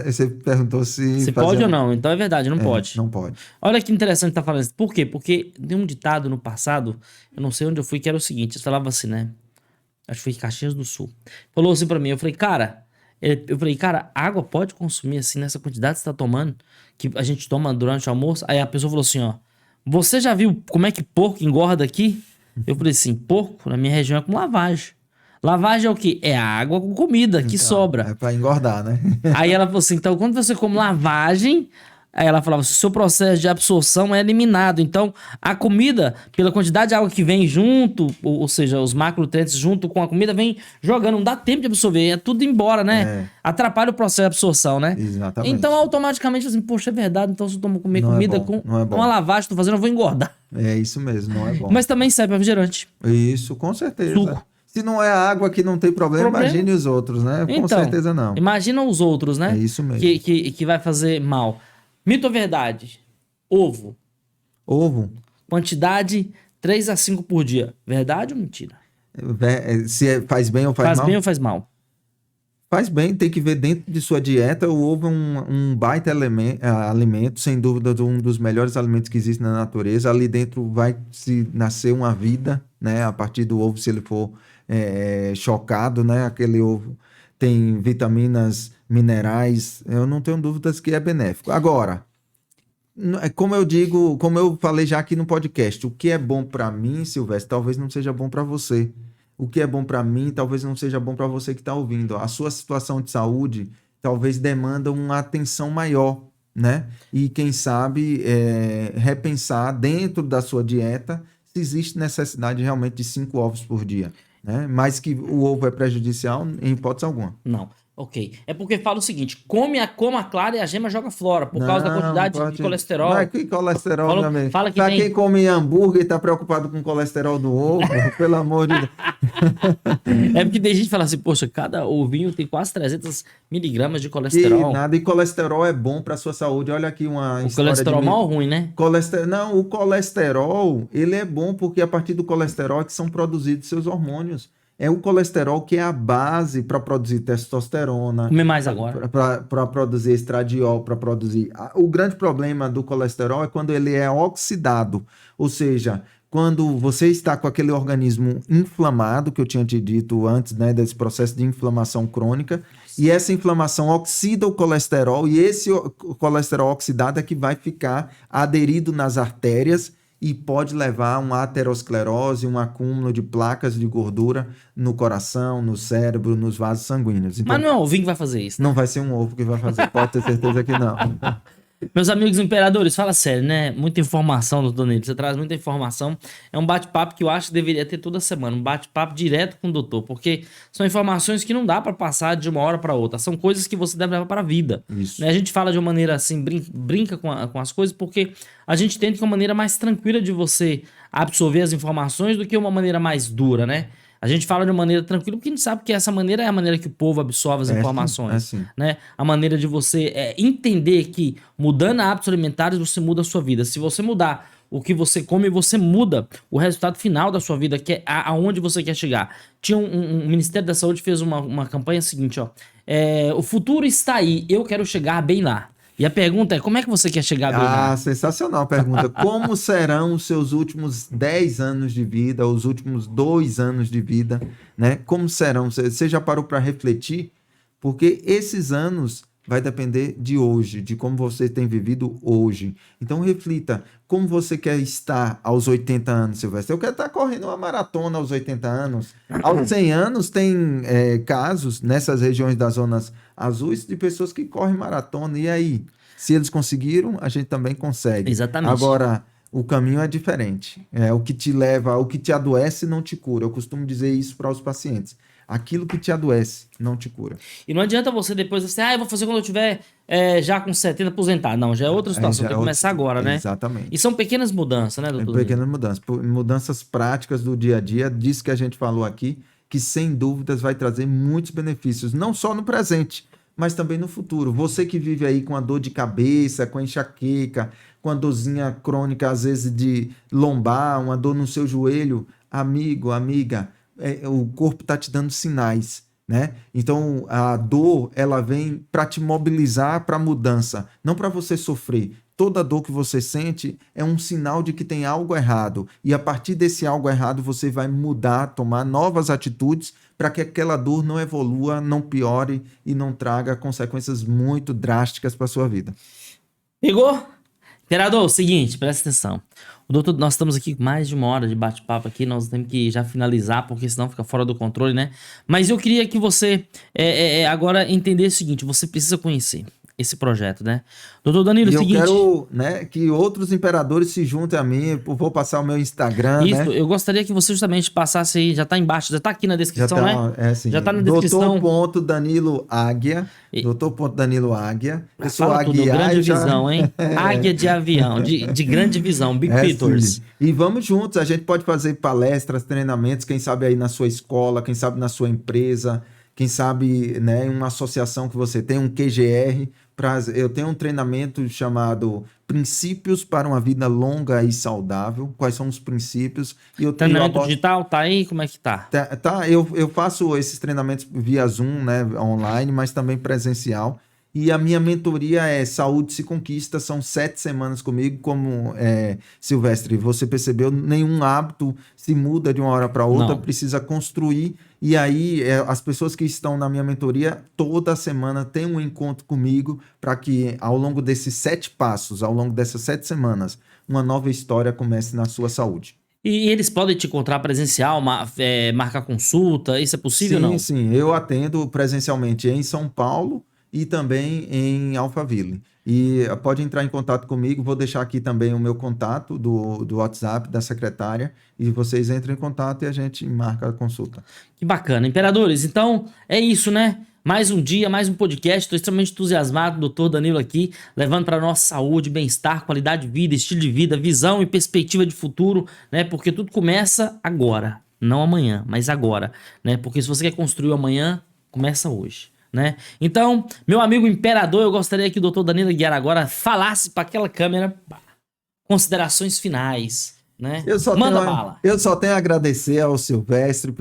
B: Você perguntou se
A: pode ou não. Então é verdade, não pode.
B: Não pode.
A: Olha que interessante estar falando isso. Por quê? Porque tem um ditado no passado, eu não sei onde eu fui, que era o seguinte, eu falava assim, né? Acho que foi em Caxias do Sul. Falou assim pra mim, eu falei, cara, água pode consumir assim nessa quantidade que você tá tomando, que a gente toma durante o almoço? Aí a pessoa falou assim, ó, você já viu como é que porco engorda aqui? Eu falei assim, porco na minha região é com lavagem. Lavagem é o quê? É água com comida que sobra.
B: É pra engordar, né?
A: Aí ela falou assim, então quando você come lavagem, aí ela falava assim, o seu processo de absorção é eliminado. Então a comida, pela quantidade de água que vem junto, ou seja, os macronutrientes junto com a comida, vem jogando, não dá tempo de absorver, é tudo embora, né? Atrapalha o processo de absorção, né?
B: Exatamente.
A: Então automaticamente assim, poxa, é verdade, então se eu comer comida com uma lavagem, tô fazendo, eu vou engordar.
B: É isso mesmo, não é bom.
A: Mas também serve para refrigerante.
B: Isso, com certeza.
A: Suco.
B: Se não é a água que não tem problema, imagine os outros, né? Com certeza não.
A: Imagina os outros, né?
B: É isso mesmo.
A: Que vai fazer mal. Mito ou verdade? Ovo.
B: Ovo.
A: Quantidade 3 a 5 por dia. Verdade ou mentira?
B: Se faz bem ou faz mal?
A: Faz bem ou faz mal?
B: Faz bem, tem que ver dentro de sua dieta. O ovo é um baita alimento, sem dúvida, um dos melhores alimentos que existem na natureza. Ali dentro vai se nascer uma vida, né? A partir do ovo, se ele for chocado, né? Aquele ovo tem vitaminas, minerais. Eu não tenho dúvidas que é benéfico. Agora, como eu falei já aqui no podcast, o que é bom para mim, Silvestre, talvez não seja bom para você. O que é bom para mim, talvez não seja bom para você que está ouvindo. A sua situação de saúde talvez demanda uma atenção maior, né? E quem sabe repensar dentro da sua dieta se existe necessidade realmente de 5 ovos por dia, né? Mas que o ovo é prejudicial em hipótese alguma.
A: Não. Ok. É porque fala o seguinte, coma clara e a gema joga fora, por causa da quantidade de colesterol.
B: Mas que colesterol, meu amigo?
A: Fala que
B: pra quem come hambúrguer e tá preocupado com o colesterol do ovo, pelo amor de Deus.
A: É porque tem gente que fala assim, poxa, cada ovinho tem quase 300 miligramas de colesterol.
B: E colesterol é bom pra sua saúde. Olha aqui uma
A: história colesterol mal ruim, né?
B: Não, o colesterol, ele é bom porque a partir do colesterol é que são produzidos seus hormônios. É o colesterol que é a base para produzir testosterona.
A: Comer mais agora.
B: Para produzir estradiol, para produzir... O grande problema do colesterol é quando ele é oxidado. Ou seja, quando você está com aquele organismo inflamado, que eu tinha te dito antes, né, desse processo de inflamação crônica, e essa inflamação oxida o colesterol, e esse colesterol oxidado é que vai ficar aderido nas artérias, e pode levar a uma aterosclerose, um acúmulo de placas de gordura no coração, no cérebro, nos vasos sanguíneos. Então,
A: Mas não é o vinho que vai fazer isso, né?
B: não vai ser um ovo que vai fazer, pode ter certeza que não.
A: Meus amigos imperadores, fala sério, né? Muita informação, doutor Danilo. Você traz muita informação. É um bate-papo que eu acho que deveria ter toda semana. Um bate-papo direto com o doutor. Porque são informações que não dá pra passar de uma hora pra outra. São coisas que você deve levar pra vida.
B: Isso.
A: Né? A gente fala de uma maneira assim, brinca com as coisas, porque a gente entende que é uma maneira mais tranquila de você absorver as informações do que uma maneira mais dura, né? A gente fala de uma maneira tranquila porque a gente sabe que essa maneira é a maneira que o povo absorve as informações.
B: Assim.
A: Né? A maneira de você entender que mudando hábitos alimentares você muda a sua vida. Se você mudar o que você come, você muda o resultado final da sua vida, que é aonde você quer chegar. Tinha um Ministério da Saúde fez uma campanha seguinte, ó. O futuro está aí, eu quero chegar bem lá. E a pergunta é, como é que você quer chegar bem lá?
B: Sensacional a pergunta. Como serão os seus últimos 10 anos de vida, os últimos 2 anos de vida, né? Como serão? Você já parou para refletir? Porque esses anos vai depender de hoje, de como você tem vivido hoje. Então reflita, como você quer estar aos 80 anos, Silvestre? Eu quero estar correndo uma maratona aos 80 anos. Aos 100 anos tem casos nessas regiões das zonas azuis de pessoas que correm maratona. E aí? Se eles conseguiram, a gente também consegue.
A: Exatamente.
B: Agora, o caminho é diferente. O que te leva, o que te adoece não te cura. Eu costumo dizer isso para os pacientes. Aquilo que te adoece não te cura.
A: E não adianta você depois assim, eu vou fazer quando eu tiver já com 70 aposentado. Não, já é outra situação, tem que começar agora, né?
B: Exatamente.
A: E são pequenas mudanças, né, doutor?
B: Pequenas mudanças. Mudanças práticas do dia a dia, disso que a gente falou aqui, que sem dúvidas vai trazer muitos benefícios, não só no presente, mas também no futuro. Você que vive aí com a dor de cabeça, com a enxaqueca, com a dorzinha crônica, às vezes de lombar, uma dor no seu joelho, amigo, amiga, o corpo está te dando sinais, né? Então a dor ela vem para te mobilizar para a mudança, não para você sofrer. Toda dor que você sente é um sinal de que tem algo errado e a partir desse algo errado você vai mudar, tomar novas atitudes para que aquela dor não evolua, não piore e não traga consequências muito drásticas para sua vida.
A: Pegou? Imperador, seguinte, presta atenção. Doutor, nós estamos aqui com mais de uma hora de bate-papo aqui, nós temos que já finalizar, porque senão fica fora do controle, né? Mas eu queria que você agora entendesse o seguinte, você precisa conhecer esse projeto, né? Doutor Danilo,
B: e
A: seguinte...
B: eu quero, né, que outros imperadores se juntem a mim, eu vou passar o meu Instagram,
A: isso,
B: né?
A: eu gostaria que você justamente passasse aí, já tá embaixo, já tá aqui na descrição, né?
B: Sim.
A: Já tá na descrição.
B: Dr.Danilo Águia, Dr.Danilo Águia. Eu sou
A: Fala tudo,
B: Águia,
A: grande visão, hein? Águia de avião, de grande visão, Big Pictures.
B: Sim. E vamos juntos, a gente pode fazer palestras, treinamentos, quem sabe aí na sua escola, quem sabe na sua empresa, quem sabe, né, em uma associação que você tem, um QGR. Eu tenho um treinamento chamado Princípios para uma Vida Longa e Saudável. Quais são os princípios?
A: Treinamento digital, tá aí? Como é que tá?
B: Eu faço esses treinamentos via Zoom, né, online, mas também presencial. E a minha mentoria é Saúde se Conquista, são 7 semanas comigo, como Silvestre, você percebeu, nenhum hábito se muda de uma hora para outra, precisa construir. E aí as pessoas que estão na minha mentoria, toda semana tem um encontro comigo para que ao longo desses 7 passos, ao longo dessas 7 semanas, uma nova história comece na sua saúde.
A: E eles podem te encontrar presencial, marcar consulta, isso é possível ou não?
B: Sim, eu atendo presencialmente em São Paulo, e também em Alphaville. E pode entrar em contato comigo, vou deixar aqui também o meu contato do WhatsApp da secretária e vocês entram em contato e a gente marca a consulta.
A: Que bacana. Imperadores, então é isso, né? Mais um dia, mais um podcast, estou extremamente entusiasmado, doutor Danilo aqui, levando para nossa saúde, bem-estar, qualidade de vida, estilo de vida, visão e perspectiva de futuro, né? Porque tudo começa agora, não amanhã, mas agora, né? Porque se você quer construir o amanhã, começa hoje. Né? Então, meu amigo imperador, eu gostaria que o Dr. Danilo Aguiar agora falasse para aquela câmera considerações finais, né? Manda bala.
B: Eu só tenho a agradecer ao Silvestre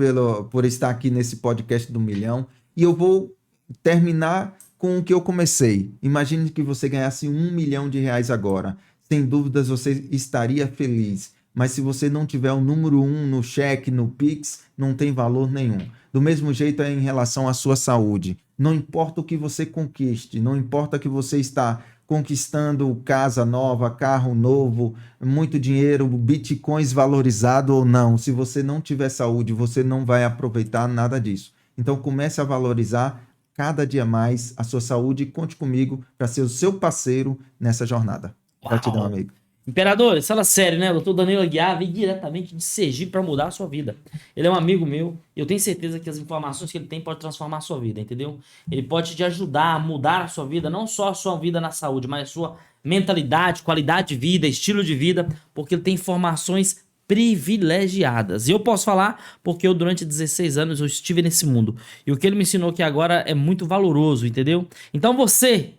B: por estar aqui nesse podcast do Milhão e eu vou terminar com o que eu comecei. Imagine que você ganhasse R$1 milhão agora. Sem dúvidas você estaria feliz. Mas se você não tiver o número 1 no cheque, no Pix, não tem valor nenhum. Do mesmo jeito é em relação à sua saúde. Não importa o que você conquiste, não importa que você está conquistando casa nova, carro novo, muito dinheiro, bitcoins valorizado ou não. Se você não tiver saúde, você não vai aproveitar nada disso. Então comece a valorizar cada dia mais a sua saúde e conte comigo para ser o seu parceiro nessa jornada. Gratidão, amigo.
A: Imperadores, fala sério, né? O doutor Danilo Aguiar veio diretamente de Sergipe para mudar a sua vida. Ele é um amigo meu e eu tenho certeza que as informações que ele tem podem transformar a sua vida, entendeu? Ele pode te ajudar a mudar a sua vida, não só a sua vida na saúde, mas a sua mentalidade, qualidade de vida, estilo de vida, porque ele tem informações privilegiadas. E eu posso falar porque eu, durante 16 anos, eu estive nesse mundo. E o que ele me ensinou aqui agora é muito valoroso, entendeu? Então você,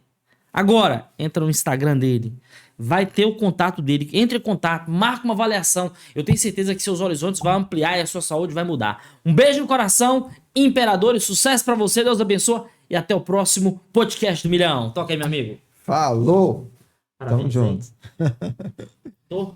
A: agora, entra no Instagram dele, vai ter o contato dele, entre em contato, marca uma avaliação. Eu tenho certeza que seus horizontes vão ampliar e a sua saúde vai mudar. Um beijo no coração, imperadores, sucesso pra você, Deus abençoe e até o próximo podcast do Milhão. Toca aí, meu amigo.
B: Falou!
A: Parabéns,
B: Tamo junto.
A: hein? Tô.